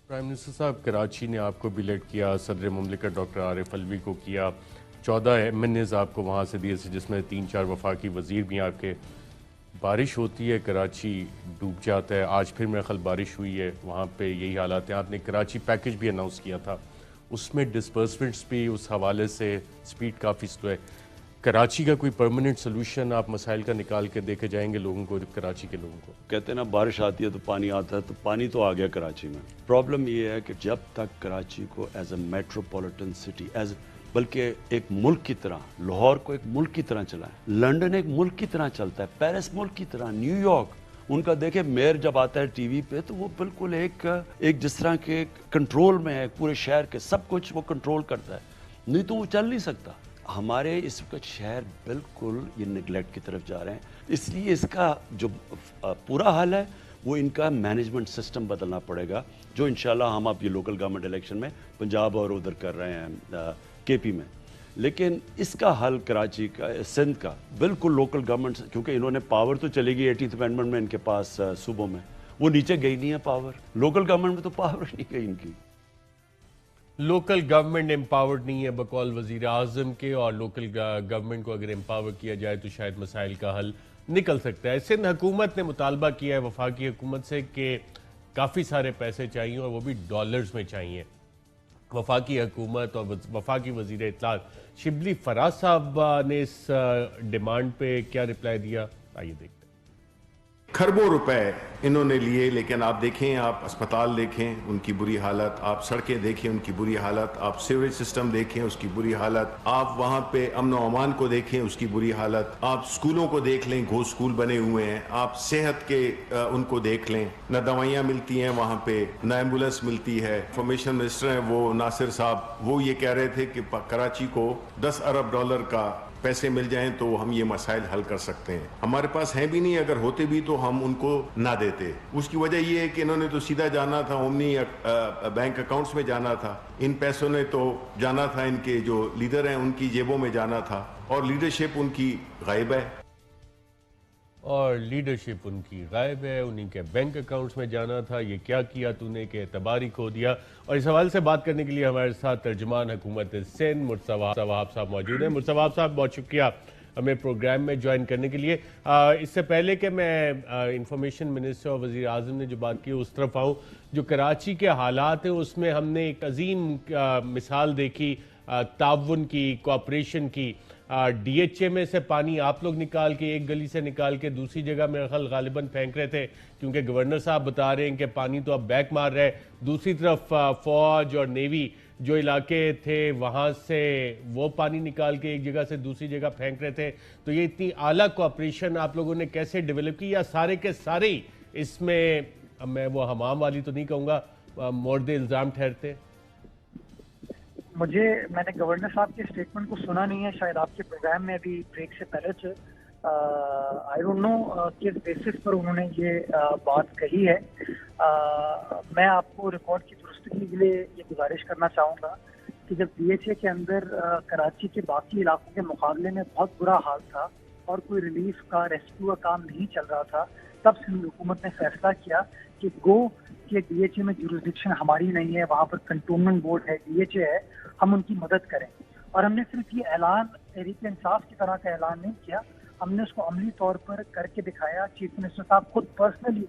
پرائم منسٹر صاحب، کراچی نے آپ کو بلیٹ کیا، صدر مملکت ڈاکٹر عارف الوی کو کیا، 14 MNAs آپ کو وہاں سے دیے جس میں 3-4 وفاقی وزیر بھی آپ کے. بارش ہوتی ہے کراچی ڈوب جاتا ہے. آج پھر میرے خیال بارش ہوئی ہے وہاں پہ، یہی حالات ہیں. آپ نے کراچی پیکج بھی اناؤنس کیا تھا، اس میں ڈسپرسمنٹس بھی اس حوالے سے سپیڈ کافی سلو ہے. کراچی کا کوئی پرماننٹ سلوشن آپ مسائل کا نکال کے دیکھے جائیں گے لوگوں کو، کراچی کے لوگوں کو؟ کہتے ہیں نا بارش آتی ہے تو پانی آتا ہے، تو پانی تو آ گیا کراچی میں. پرابلم یہ ہے کہ جب تک کراچی کو ایز اے میٹروپولیٹن سٹی، بلکہ ایک ملک کی طرح، لاہور کو ایک ملک کی طرح چلائیں، لنڈن ایک ملک کی طرح چلتا ہے، پیرس ملک کی طرح، نیو یارک ان کا دیکھیں میئر جب آتا ہے ٹی وی پہ تو وہ بالکل ایک جس طرح کے کنٹرول میں ہے پورے شہر کے، سب کچھ وہ کنٹرول کرتا ہے. نہیں تو وہ چل نہیں سکتا. ہمارے اس وقت شہر بالکل یہ نگلیکٹ کی طرف جا رہے ہیں، اس لیے اس کا جو پورا حل ہے وہ ان کا مینجمنٹ سسٹم بدلنا پڑے گا، جو انشاءاللہ ہم اب یہ لوکل گورنمنٹ الیکشن میں پنجاب اور ادھر کر رہے ہیں کے پی میں. لیکن اس کا حل کراچی کا، سندھ کا بالکل لوکل گورنمنٹ، کیونکہ انہوں نے پاور تو چلے گی 18th امینڈمنٹ میں ان کے پاس صوبوں میں، وہ نیچے گئی نہیں ہے پاور، لوکل گورنمنٹ میں تو پاور نہیں گئی ان کی. لوکل گورنمنٹ امپاورڈ نہیں ہے بقول وزیر اعظم کے، اور لوکل گورنمنٹ کو اگر امپاور کیا جائے تو شاید مسائل کا حل نکل سکتا ہے. سندھ حکومت نے مطالبہ کیا ہے وفاقی حکومت سے کہ کافی سارے پیسے چاہیے اور وہ بھی ڈالرز میں چاہیے. وفاقی حکومت اور وفاقی وزیر اطلاعات شبلی فراز صاحب نے اس ڈیمانڈ پہ کیا رپلائی دیا، آئیے دیکھتے ہیں. کھربوں روپے انہوں نے لیے، لیکن آپ دیکھیں، آپ اسپتال دیکھیں ان کی بری حالت، آپ سڑکیں دیکھیں ان کی بری حالت، آپ سیوریج سسٹم دیکھیں اس کی بری حالت، آپ وہاں پہ امن و امان کو دیکھیں اس کی بری حالت، آپ سکولوں کو دیکھ لیں، گھوس سکول بنے ہوئے ہیں، آپ صحت کے ان کو دیکھ لیں، نہ دوائیاں ملتی ہیں وہاں پہ، نہ ایمبولینس ملتی ہے. انفارمیشن منسٹر ہیں وہ ناصر صاحب، وہ یہ کہہ رہے تھے کہ کراچی کو $10 ارب کا پیسے مل جائیں تو ہم یہ مسائل حل کر سکتے ہیں. ہمارے پاس ہیں بھی نہیں، اگر ہوتے بھی تو ہم ان کو نہ دیتے. اس کی وجہ یہ ہے کہ انہوں نے تو سیدھا جانا تھا اومنی بینک اکاؤنٹس میں جانا تھا، ان پیسوں نے تو جانا تھا ان کے جو لیڈر ہیں ان کی جیبوں میں جانا تھا، اور لیڈرشپ ان کی غائب ہے. اور لیڈرشپ ان کی غائب ہے، انہیں کے بینک اکاؤنٹس میں جانا تھا. یہ کیا کیا تو نے کہ اعتبار ہی کھو دیا. اور اس حوالے سے بات کرنے کے لیے ہمارے ساتھ ترجمان حکومت سندھ مرتضی وہاب صاحب موجود ہیں. مرتضی وہاب صاحب بہت شکریہ ہمیں پروگرام میں جوائن کرنے کے لیے. اس سے پہلے کہ میں انفارمیشن منسٹر اور وزیر اعظم نے جو بات کی اس طرف آؤں، جو کراچی کے حالات ہیں اس میں ہم نے ایک عظیم مثال دیکھی تعاون کی، کوآپریشن کی. ڈی ایچ اے میں سے پانی آپ لوگ نکال کے ایک گلی سے نکال کے دوسری جگہ میرے خیال غالباً پھینک رہے تھے، کیونکہ گورنر صاحب بتا رہے ہیں کہ پانی تو اب بیک مار رہے. دوسری طرف فوج اور نیوی جو علاقے تھے وہاں سے وہ پانی نکال کے ایک جگہ سے دوسری جگہ پھینک رہے تھے. تو یہ اتنی اعلیٰ کوآپریشن آپ لوگوں نے کیسے ڈیولپ کی، یا سارے کے سارے ہی اس میں، میں وہ حمام والی تو نہیں کہوں گا، مورد الزام ٹھہرتے؟ میں نے گورنر صاحب کے اسٹیٹمنٹ کو سنا نہیں ہے، شاید آپ کے پروگرام میں ابھی بریک سے پہلے تھے. آئی ڈونٹ نو کس بیسس پر انہوں نے یہ بات کہی ہے. میں آپ کو ریکارڈ کی درستگی کے لیے یہ گزارش کرنا چاہوں گا کہ جب ڈی ایچ اے کے اندر کراچی کے باقی علاقوں کے مقابلے میں بہت برا حال تھا اور کوئی ریلیف کا، ریسکیو کا کام نہیں چل رہا تھا، تب سندھ حکومت نے فیصلہ کیا کہ کہ ڈی ایچ اے میں جورسڈکشن ہماری نہیں ہے، وہاں پر کنٹونمنٹ بورڈ ہے، ڈی ایچ اے ہے، ہم ان کی مدد کریں. اور ہم نے صرف یہ اعلان تحریک انصاف کی طرح کا اعلان نہیں کیا، ہم نے اس کو عملی طور پر کر کے دکھایا. چیف منسٹر صاحب خود پرسنلی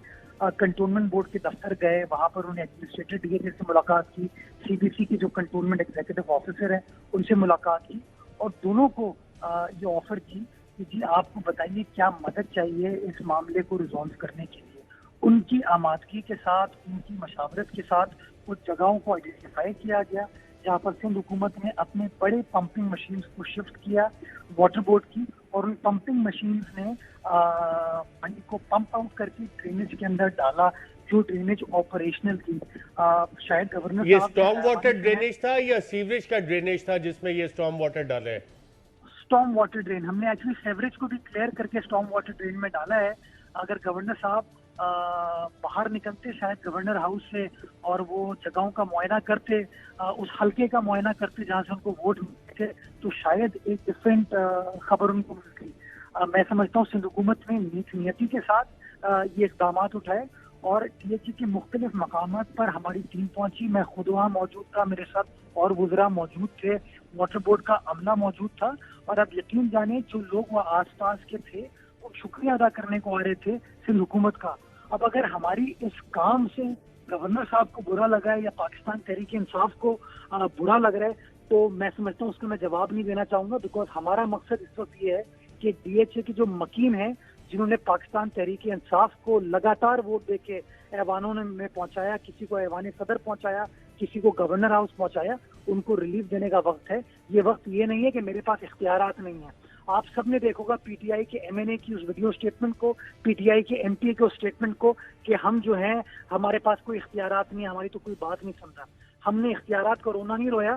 کنٹونمنٹ بورڈ کے دفتر گئے، وہاں پر انہیں ایڈمنسٹریٹر ڈی ایچ اے سے ملاقات کی، سی بی سی کے جو کنٹونمنٹ ایگزیکٹو آفیسر ہیں ان سے ملاقات کی، اور دونوں کو یہ آفر کی کہ جی آپ کو بتائیے کیا مدد چاہیے اس معاملے کو ریزالو کرنے کے لیے. ان کی آمادگی کے ساتھ، ان کی مشاورت کے ساتھ کچھ جگہوں کو آئیڈینٹیفائی کیا گیا جہاں پر سندھ حکومت نے اپنے بڑے پمپنگ مشینز کو شفٹ کیا واٹر بورڈ کی، اور ان پمپنگ مشینز نے پانی کو پمپ آؤٹ کر کے ڈرینیج کے اندر ڈالا جو ڈرینیج آپریشنل تھی. شاید گورنر یہ اسٹارم واٹر ڈرینیج تھا یا سیوریج کا ڈرینیج تھا جس میں یہ اسٹارم واٹر ڈالے؟ اسٹارم واٹر ڈرین ہم نے ایکچولی سیوریج کو بھی کلیئر کر کے اسٹارم واٹر ڈرین میں ڈالا ہے. اگر گورنر صاحب باہر نکلتے شاید گورنر ہاؤس سے اور وہ جگہوں کا معائنہ کرتے، اس حلقے کا معائنہ کرتے جہاں سے ان کو ووٹ ملتے، تو شاید ایک ڈفرینٹ خبر ان کو ملتی. میں سمجھتا ہوں سندھ حکومت نے نیک نیتی کے ساتھ یہ اقدامات اٹھائے، اور ڈی ایچ اے کے مختلف مقامات پر ہماری ٹیم پہنچی. میں خود وہاں موجود تھا، میرے ساتھ اور وزراء موجود تھے، واٹر بورڈ کا عملہ موجود تھا. اور اب یقین جانے جو لوگ وہاں آس پاس کے تھے وہ شکریہ ادا کرنے کو آ رہے تھے سندھ حکومت کا. اب اگر ہماری اس کام سے گورنر صاحب کو برا لگا ہے یا پاکستان تحریک انصاف کو برا لگ رہا ہے تو میں سمجھتا ہوں اس کا میں جواب نہیں دینا چاہوں گا، بیکاز ہمارا مقصد اس وقت یہ ہے کہ ڈی ایچ اے کے جو مکین ہیں جنہوں نے پاکستان تحریک انصاف کو لگاتار ووٹ دے کے ایوانوں میں پہنچایا، کسی کو ایوان صدر پہنچایا، کسی کو گورنر ہاؤس پہنچایا، ان کو ریلیف دینے کا وقت ہے. یہ وقت یہ نہیں ہے کہ میرے پاس اختیارات نہیں ہیں. آپ سب نے دیکھو گا پی ٹی آئی کے ایم این اے کی اس ویڈیو اسٹیٹمنٹ کو، پی ٹی آئی کے ایم پی اے کے اسٹیٹمنٹ کو، کہ ہم جو ہیں ہمارے پاس کوئی اختیارات نہیں، ہماری تو کوئی بات نہیں سن رہا. ہم نے اختیارات کو رونا نہیں رویا،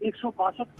162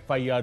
FIR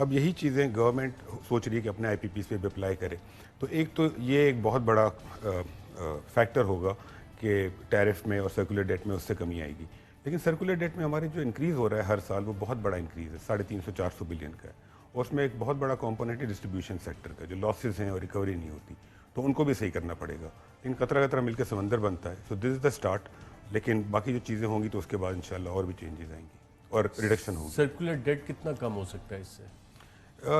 اب یہی چیزیں گورنمنٹ سوچ رہی ہے کہ اپنے آئی پی پیز پہ بھی اپلائی کرے. تو یہ ایک بہت بڑا فیکٹر ہوگا کہ ٹیرف میں اور سرکولر ڈیٹ میں اس سے کمی آئے گی. لیکن سرکولر ڈیٹ میں ہمارے جو انکریز ہو رہا ہے ہر سال وہ بہت بڑا انکریز ہے, 350-400 بلین کا ہے, اور اس میں ایک بہت بڑا کمپوننٹ ہے ڈسٹریبیوشن سیکٹر کا, جو لاسز ہیں اور ریکوری نہیں ہوتی, تو ان کو بھی صحیح کرنا پڑے گا. ان قطرہ قطرہ مل کے سمندر بنتا ہے. سو دس از دا اسٹارٹ. لیکن باقی جو چیزیں ہوں گی تو اس کے بعد انشاءاللہ اور بھی چینجز آئیں گی اور ریڈکشن ہوگی. سرکولر ڈیٹ کتنا کم ہو سکتا ہے اس سے؟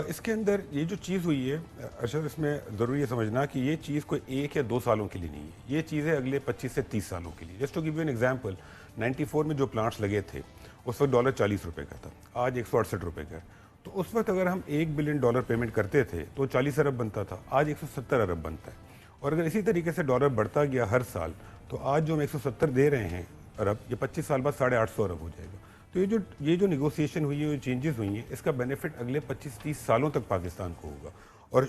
اس کے اندر یہ جو چیز ہوئی ہے ارشد, اس میں ضروری ہے سمجھنا کہ یہ چیز کوئی 1 یا 2 سالوں کے لیے نہیں ہے, یہ چیز ہے اگلے 25 سے 30 سالوں کے لیے. Just to give you an example, 94 میں جو پلانٹس لگے تھے اس وقت $40 کا تھا, آج 168 روپے کا. تو اس وقت اگر ہم $1 بلین پیمنٹ کرتے تھے تو 40 ارب بنتا تھا, آج 170 ارب بنتا ہے. اور اگر اسی طریقے سے ڈالر بڑھتا گیا ہر سال تو آج جو ہم 170 دے رہے ہیں ارب, یہ 25 سال بعد 850 ارب ہو جائے گا. تو یہ جو نیگوسیشن ہوئی ہے, جو چینجز ہوئی ہیں, اس کا بینیفٹ اگلے 25-30 سالوں تک پاکستان کو ہوگا. اور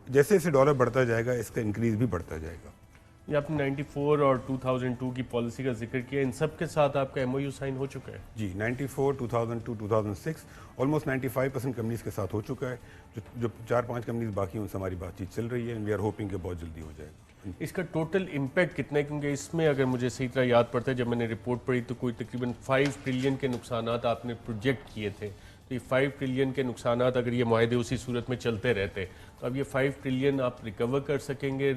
جیسے جیسے ڈالر بڑھتا جائے گا اس کا انکریز بھی بڑھتا جائے گا. یہ آپ نے 94 اور 2002 کی پالیسی کا ذکر کیا, ان سب کے ساتھ آپ کا MOU سائن ہو چکا ہے؟ جی, 94, 2002, 2006 آلموسٹ 95% کمپنیز کے ساتھ ہو چکا ہے. جو 4-5 کمپنیز باقی ہیں ان سے ہماری بات چیت چل رہی ہے, اینڈ وی آر ہوپنگ کہ بہت جلدی ہو جائے گا. اس کا ٹوٹل امپیکٹ کتنا ہے؟ کیونکہ اس میں اگر مجھے صحیح طرح یاد پڑتا ہے, جب میں نے رپورٹ پڑھی تو کوئی تقریباً 5 ٹریلین کے نقصانات آپ نے پروجیکٹ کیے تھے. تو یہ 5 ٹریلین کے نقصانات اگر یہ معاہدے اسی صورت میں چلتے رہتے تو اب یہ 5 ٹریلین آپ ریکور کر سکیں گے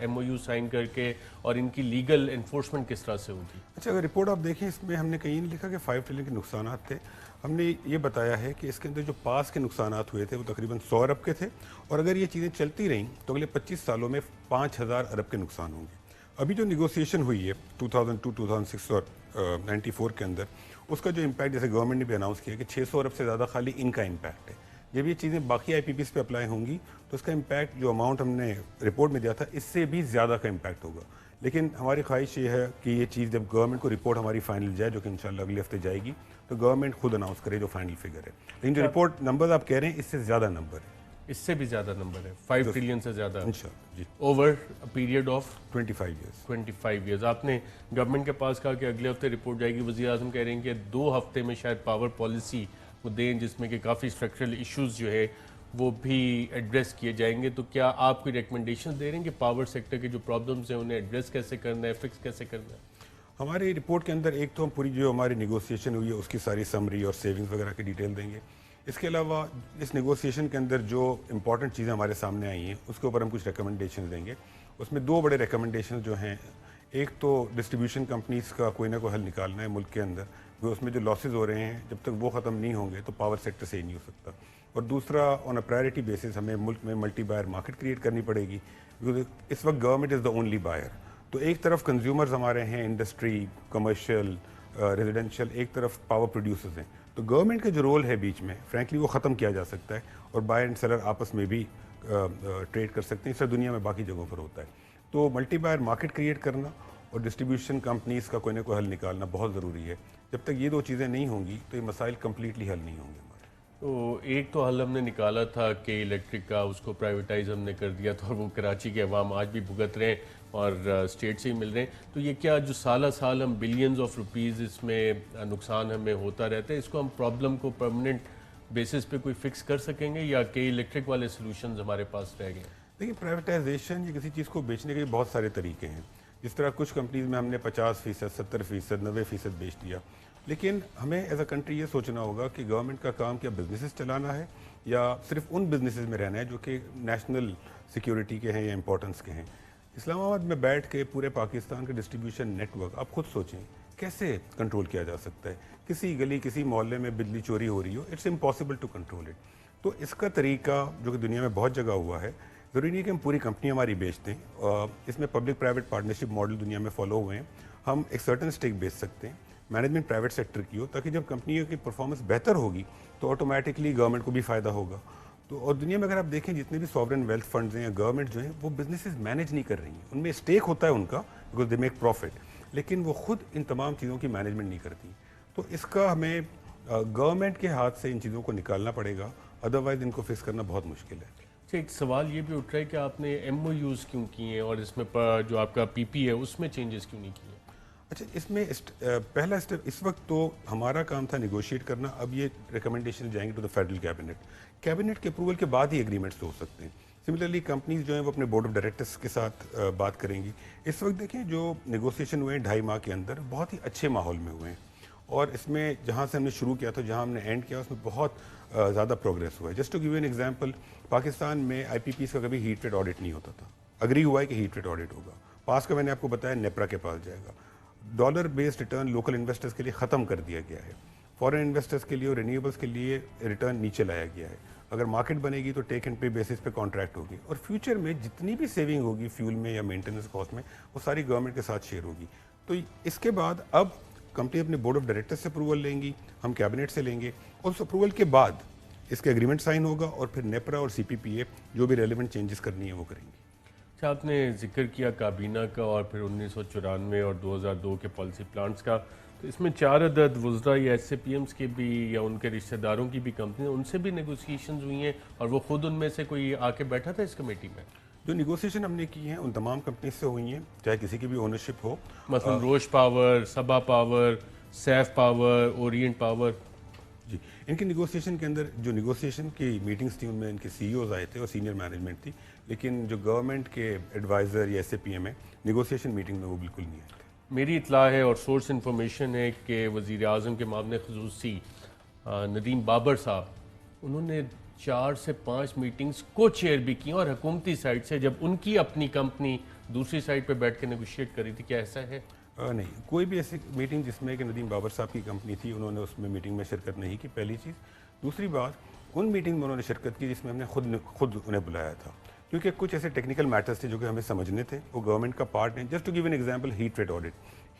MOU سائن کر کے, اور ان کی لیگل انفورسمنٹ کس طرح سے ہوگی؟ اچھا, اگر رپورٹ آپ دیکھیں اس میں ہم نے کہیں نہیں لکھا کہ 5 ٹریلین کے نقصانات تھے. ہم نے یہ بتایا ہے کہ اس کے اندر جو پاس کے نقصانات ہوئے تھے وہ تقریباً 100 ارب کے تھے, اور اگر یہ چیزیں چلتی رہیں تو اگلے 25 سالوں میں 5000 ارب کے نقصان ہوں گے. ابھی جو نیگوسیشن ہوئی ہے 2002, 2006 اور 94 کے اندر, اس کا جو امپیکٹ, جیسے گورنمنٹ نے بھی اناؤنس کیا کہ 600 ارب سے زیادہ خالی ان کا امپیکٹ ہے. جب یہ چیزیں باقی آئی پی پیز پہ اپلائی ہوں گی تو اس کا امپیکٹ, جو اماؤنٹ ہم نے رپورٹ میں دیا تھا, اس سے بھی زیادہ کا امپیکٹ ہوگا. لیکن ہماری خواہش یہ ہے کہ یہ چیز جب گورنمنٹ کو رپورٹ ہماری فائنل جائے, جو کہ انشاءاللہ اگلے ہفتے جائے گی, تو گورنمنٹ خود اناؤنس کرے جو فائنل فگر ہے. لیکن جو رپورٹ نمبر آپ کہہ رہے ہیں اس سے زیادہ نمبر ہے, اس سے بھی زیادہ نمبر ہے, 5 ٹریلین سے زیادہ انشاءاللہ. جی, اوور پیریڈ آف 25 ایئرز. آپ نے گورنمنٹ کے پاس کہا کہ اگلے ہفتے رپورٹ جائے گی. وزیر اعظم کہہ رہے ہیں کہ 2 ہفتے میں شاید پاور پالیسی وہ دیں, جس میں کہ کافی اسٹرکچرل ایشوز جو ہے وہ بھی ایڈریس کیے جائیں گے. تو کیا آپ کوئی ریکمنڈیشن دے رہے ہیں کہ پاور سیکٹر کے جو پرابلمس ہیں انہیں ایڈریس کیسے کرنا ہے, فکس کیسے کرنا ہے؟ ہماری رپورٹ کے اندر ایک تو ہم پوری جو ہماری نیگوسیشن ہوئی ہے اس کی ساری سمری اور سیونگز وغیرہ کی ڈیٹیل دیں گے. اس کے علاوہ اس نیگوسیشن کے اندر جو امپورٹنٹ چیزیں ہمارے سامنے آئی ہیں اس کے اوپر ہم کچھ ریکمنڈیشن دیں گے. اس میں 2 بڑے ریکمنڈیشن جو ہیں, ایک تو ڈسٹریبیوشن کمپنیز کا کوئی نہ کوئی حل نکالنا ہے ملک کے اندر, کیونکہ اس میں جو لاسز ہو رہے ہیں جب تک وہ ختم نہیں ہوں گے تو پاور سیکٹر سے ہی نہیں ہو سکتا. اور دوسرا, آن اے پرائرٹی بیسس ہمیں ملک میں ملٹی بائر مارکیٹ کریٹ کرنی پڑے گی, کیونکہ اس وقت government is the only buyer. تو ایک طرف کنزیومرز ہمارے ہیں, انڈسٹری, کمرشل, ریزیڈینشیل, ایک طرف پاور پروڈیوسرز ہیں. تو گورنمنٹ کا جو رول ہے بیچ میں, فرینکلی وہ ختم کیا جا سکتا ہے, اور بائر اینڈ سیلر آپس میں بھی ٹریڈ کر سکتے ہیں. اس طرح دنیا میں باقی جگہوں پر ہوتا ہے. تو ملٹی بائر مارکیٹ کریٹ کرنا اور ڈسٹریبیوشن کمپنیز کا کوئی نہ کوئی حل نکالنا بہت ضروری ہے. جب تک یہ 2 چیزیں نہیں ہوں گی تو یہ مسائل کمپلیٹلی حل نہیں ہوں گے. تو ایک تو حل ہم نے نکالا تھا کہ الیکٹرک کا, اس کو پرائیویٹائز ہم نے کر دیا تھا, اور وہ کراچی کے عوام آج بھی بھگت رہے ہیں اور اسٹیٹ سے ہی مل رہے ہیں. تو یہ کیا جو سالہ سال ہم بلینز آف روپیز اس میں نقصان ہمیں ہوتا رہتا ہے, اس کو ہم پرابلم کو پرماننٹ بیسس پہ کوئی فکس کر سکیں گے, یا کہ الیکٹرک والے سلوشنز ہمارے پاس رہ گئے؟ دیکھیے, پرائیویٹائزیشن یا کسی چیز کو بیچنے کے بہت سارے طریقے ہیں. جس طرح کچھ کمپنیز میں ہم نے 50%, 70%, 90% بیچ دیا. لیکن ہمیں ایز اے کنٹری یہ سوچنا ہوگا کہ گورنمنٹ کا کام کیا بزنسز چلانا ہے, یا صرف ان بزنسز میں رہنا ہے جو کہ نیشنل سیکیورٹی کے ہیں یا امپورٹنس کے ہیں. اسلام آباد میں بیٹھ کے پورے پاکستان کا ڈسٹریبیوشن نیٹ ورک آپ خود سوچیں کیسے کنٹرول کیا جا سکتا ہے. کسی گلی, کسی محلے میں بجلی چوری ہو رہی ہو, it's impossible to control it. تو اس کا طریقہ جو کہ دنیا میں بہت جگہ ہوا ہے, ضروری نہیں کہ ہم پوری کمپنی ہماری بیچ دیں. اس میں پبلک پرائیویٹ پارٹنرشپ ماڈل دنیا میں فالو ہوئے ہیں. ہم ایک سرٹن اسٹیک بیچ سکتے ہیں, مینجمنٹ پرائیویٹ سیکٹر کی ہو, تاکہ جب کمپنیوں کی پرفارمنس بہتر ہوگی تو آٹومیٹکلی گورنمنٹ کو بھی فائدہ ہوگا. تو اور دنیا میں اگر آپ دیکھیں جتنے بھی سوورن ویلتھ فنڈز ہیں یا گورنمنٹ جو ہیں وہ بزنسز مینیج نہیں کر رہی ہیں. ان میں اسٹیک ہوتا ہے ان کا, بیکاز دے میک پروفٹ, لیکن وہ خود ان تمام چیزوں کی مینجمنٹ نہیں کرتی. تو اس کا ہمیں گورنمنٹ کے ہاتھ سے ان چیزوں کو نکالنا پڑے گا, ادروائز ان کو فکس کرنا بہت مشکل ہے. ایک سوال یہ بھی اٹھ رہا ہے کہ آپ نے MOUs کیوں کیے ہیں, اور اس میں جو آپ کا PP ہے اس میں چینجز کیوں نہیں کیے؟ اچھا اس میں پہلا اسٹیپ اس وقت تو ہمارا کام تھا نیگوشیٹ کرنا. اب یہ ریکمنڈیشن جائیں گے ٹو دا فیڈرل کیبنٹ کے اپروول کے بعد ہی اگریمنٹس ہو سکتے ہیں. سملرلی کمپنیز جو ہیں وہ اپنے بورڈ آف ڈائریکٹرس کے ساتھ بات کریں گی. اس وقت دیکھیں جو نیگوسیشن ہوئے ہیں 2.5 ماہ کے اندر بہت ہی اچھے ماحول میں ہوئے ہیں, اور اس میں جہاں سے ہم نے شروع کیا تھا جہاں ہم نے اینڈ کیا اس میں بہت زیادہ پروگریس ہوا ہے. Just to give an example, Pakistan میں آئی پی پیز کا کبھی ہیٹ ریٹ آڈٹ نہیں ہوتا تھا. اگری ہوا ہے کہ ہیٹ ریٹ آڈٹ ہوگا. پاس کا میں نے آپ کو بتایا نیپرا کے پاس جائے گا. Dollar based return local investors کے لیے ختم کر دیا گیا ہے. فارن انویسٹرز کے لیے اور رینیویبلس کے لیے ریٹرن نیچے لایا گیا ہے. اگر مارکیٹ بنے گی تو ٹیک اینڈ پے بیسس پہ کانٹریکٹ ہوگی, اور فیوچر میں جتنی بھی سیونگ ہوگی فیول میں یا مینٹیننس کاسٹ میں وہ ساری گورنمنٹ کے ساتھ شیئر ہوگی. تو اس کے بعد اب کمپنی اپنے بورڈ آف ڈائریکٹر سے اپروول لیں گی, ہم کیبنٹ سے لیں گے, اور اس اپروول کے بعد اس کا اگریمنٹ سائن ہوگا, اور پھر نیپرا اور سی پی پی اے جو بھی ریلیونٹ چینجز کرنی ہے وہ کریں گے. اچھا, آپ نے ذکر کیا کابینہ کا اور پھر 1994 اور 2002 کے پالیسی پلانٹس کا, تو اس میں 4 عدد وزراء یا ایس اے پی ایمز کے بھی یا ان کے رشتہ داروں کی بھی کمپنی, ان سے بھی نیگوسیشنز ہوئی ہیں, اور وہ خود ان میں سے کوئی آ کے بیٹھا تھا اس کمیٹی میں؟ جو نیگوسیشن ہم نے کی ہیں ان تمام کمپنیز سے ہوئی ہیں, چاہے کسی کی بھی اونرشپ ہو. مثلا Rousch power, Saba power, Saif power, Orient power. جی, ان کی نیگوسیشن کے اندر جو نیگوسیشن کی میٹنگز تھیں ان میں ان کے سی ای اوز آئے تھے اور سینئر مینجمنٹ تھی, لیکن جو گورنمنٹ کے ایڈوائزر یا ایس اے پی ایم ہے نیگوسیشن میٹنگ میں وہ بالکل نہیں آئے تھے. میری اطلاع ہے اور سورس انفارمیشن ہے کہ وزیر اعظم کے معاون خصوصی ندیم بابر صاحب, انہوں نے 4 سے 5 میٹنگز کو چیئر بھی کی, اور حکومتی سائٹ سے جب ان کی اپنی کمپنی دوسری سائٹ پہ بیٹھ کے نیگوشیٹ کری تھی. کیا ایسا ہے؟ نہیں, کوئی بھی ایسی میٹنگ جس میں کہ ندیم بابر صاحب کی کمپنی تھی انہوں نے اس میں میٹنگ میں شرکت نہیں کی, پہلی چیز. دوسری بات, ان میٹنگ میں انہوں نے شرکت کی جس میں ہم نے خود انہیں بلایا تھا, کیونکہ کچھ ایسے ٹیکنیکل میٹرز تھے جو کہ ہمیں سمجھنے تھے, وہ گورنمنٹ کا پارٹ ہے. Just to give an example, heat rate audit.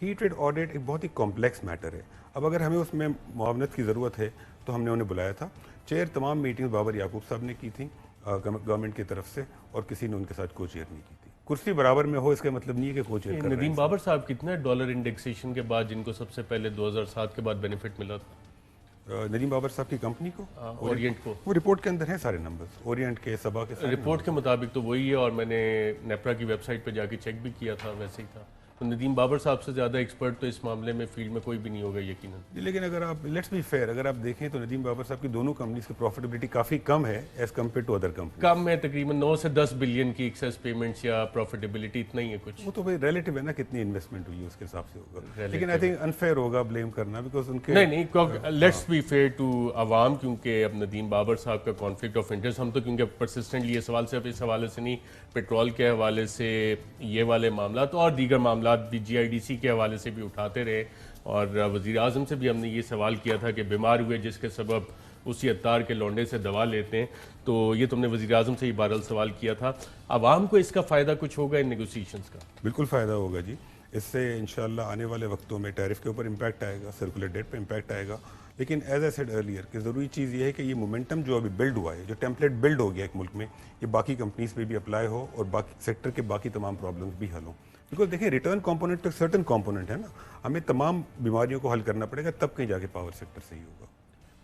Heat rate audit ایک بہت ہی کمپلیکس میٹر ہے. اب اگر ہمیں اس میں معاونت کی ضرورت ہے تو ہم نے انہیں بلایا تھا. چیئر تمام میٹنگز بابر یعقوب صاحب نے کی تھیں گورنمنٹ کی طرف سے, اور کسی نے ان کے ساتھ کو چیئر نہیں کی تھی. کرسی برابر میں ہو اس کا مطلب نہیں ہے کہ کو چیئر کر رہے ہیں. ندیم بابر صاحب کتنا ڈالر انڈیکسیشن کے بعد جن کو سب سے پہلے 2007 کے بعد بینیفٹ ملا تھا؟ ندیم بابر صاحب کی کمپنی کو, اورینٹ کو, وہ رپورٹ کے اندر ہیں سارے نمبرز, اورینٹ کے, سبا کے. رپورٹ کے مطابق تو وہی ہے, اور میں نے نیپرا کی ویب سائٹ پہ جا کے چیک بھی کیا تھا, ویسے ہی تھا. تو ندیم بابر صاحب سے زیادہ ایکسپرٹ تو اس معاملے میں فیلڈ میں کوئی بھی نہیں ہوگا یقیناً. لیکن اگر آپ لیٹس بی فیئر, اگر آپ دیکھیں تو ندیم بابر صاحب کی دونوں کمپنیز کی پروفیٹیبلٹی کافی کم ہے as compare to other companies. کم ہے, تقریباً 9 سے 10 بلین کی ایکسیس پیمنٹس یا پروفیٹیبلٹی, اتنا ہی ہے کچھ. وہ تو بھائی ریلیٹیو ہے نا, کتنی انویسٹمنٹ ہوئی ہے اس کے حساب سے ہوگا. لیکن آئی تھنک انفیئر ہوگا بلیم کرنا, بیکاز ان کے نہیں, لیٹس بی فیئر ٹو عوام, کیونکہ اب ندیم بابر صاحب کا کانفلکٹ آف انٹرسٹ, ہم تو کیونکہ پرسسٹنٹلی یہ سوال صرف اس حوالے سے نہیں, پیٹرول کے حوالے سے یہ والے معاملات اور دیگر معاملات بھی جی آئی ڈی سی کے حوالے سے بھی اٹھاتے رہے, اور وزیر اعظم سے بھی ہم نے یہ سوال کیا تھا کہ بیمار ہوئے جس کے سبب اسی عطار کے لونڈے سے دوا لیتے ہیں, تو یہ تم نے وزیر اعظم سے ہی بہرحال سوال کیا تھا. عوام کو اس کا فائدہ کچھ ہوگا ان نیگوسیشنز کا؟ بالکل فائدہ ہوگا جی. اس سے انشاءاللہ آنے والے وقتوں میں ٹیرف کے اوپر امپیکٹ آئے گا, سرکولر ڈیٹ پہ امپیکٹ آئے گا. لیکن ایز اے سیڈ ارلیئر کہ ضروری چیز یہ ہے کہ یہ مومنٹم جو ابھی بلڈ ہوا ہے, جو ٹیمپلیٹ بلڈ ہو گیا ایک ملک میں, یہ باقی کمپنیز پہ بھی اپلائی ہو اور باقی سیکٹر کے باقی تمام پرابلمس بھی حل ہوں. بیکاز دیکھیں ریٹرن کمپوننٹ ایک سرٹن کمپوننٹ ہے نا, ہمیں تمام بیماریوں کو حل کرنا پڑے گا, تب کہیں جا کے پاور سیکٹر صحیح ہوگا.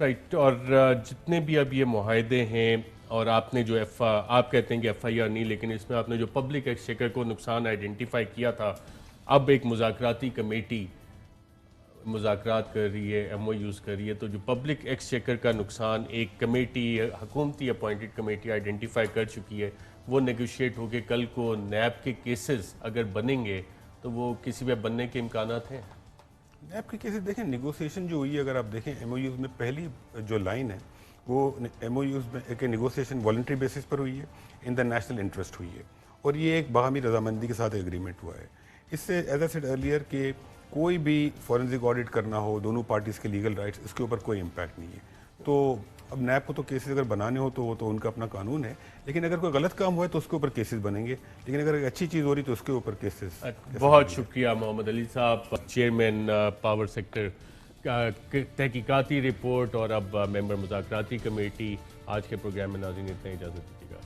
رائٹ. اور جتنے بھی اب یہ معاہدے ہیں, اور آپ نے جو آپ کہتے ہیں کہ ایف آئی آر نہیں, لیکن اس میں آپ نے جو پبلک ایکسچیکر کو نقصان آئیڈینٹیفائی کیا تھا, اب ایک مذاکراتی کمیٹی مذاکرات کر رہی ہے, ایم او یوز کر رہی ہے, تو جو پبلک ایکسچیکر کا نقصان ایک کمیٹی, حکومتی اپوائنٹڈ کمیٹی آئیڈینٹیفائی کر چکی ہے, وہ نیگوشیٹ ہو کے کل کو نیب کے کیسز اگر بنیں گے تو وہ کسی بھی بننے کے امکانات ہیں؟ نیب کے کیسز دیکھیں, نیگوسیشن جو ہوئی ہے, اگر آپ دیکھیں ایم او یوز میں پہلی جو لائن ہے وہ ایم او یوز میں ایک نیگوسیشن والنٹری بیسس پر ہوئی ہے, ان دا نیشنل انٹرسٹ ہوئی ہے, اور یہ ایک باہمی رضامندی کے ساتھ اگریمنٹ ہوا ہے. اس سے ایز اے سیڈ ارلیئر کہ کوئی بھی فورنزک آڈٹ کرنا ہو, دونوں پارٹیز کے لیگل رائٹس, اس کے اوپر کوئی امپیکٹ نہیں ہے. تو اب نیب کو تو کیسز اگر بنانے ہو تو وہ تو ان کا اپنا قانون ہے, لیکن اگر کوئی غلط کام ہوا ہے تو اس کے اوپر کیسز بنیں گے, لیکن اگر ایک اچھی چیز ہو رہی تو اس کے اوپر کیسز. بہت شکریہ محمد علی صاحب, چیئرمین پاور سیکٹر تحقیقاتی رپورٹ اور اب ممبر مذاکراتی کمیٹی. آج کے پروگرام میں ناظرین اتنا اجازت دیجیے گا.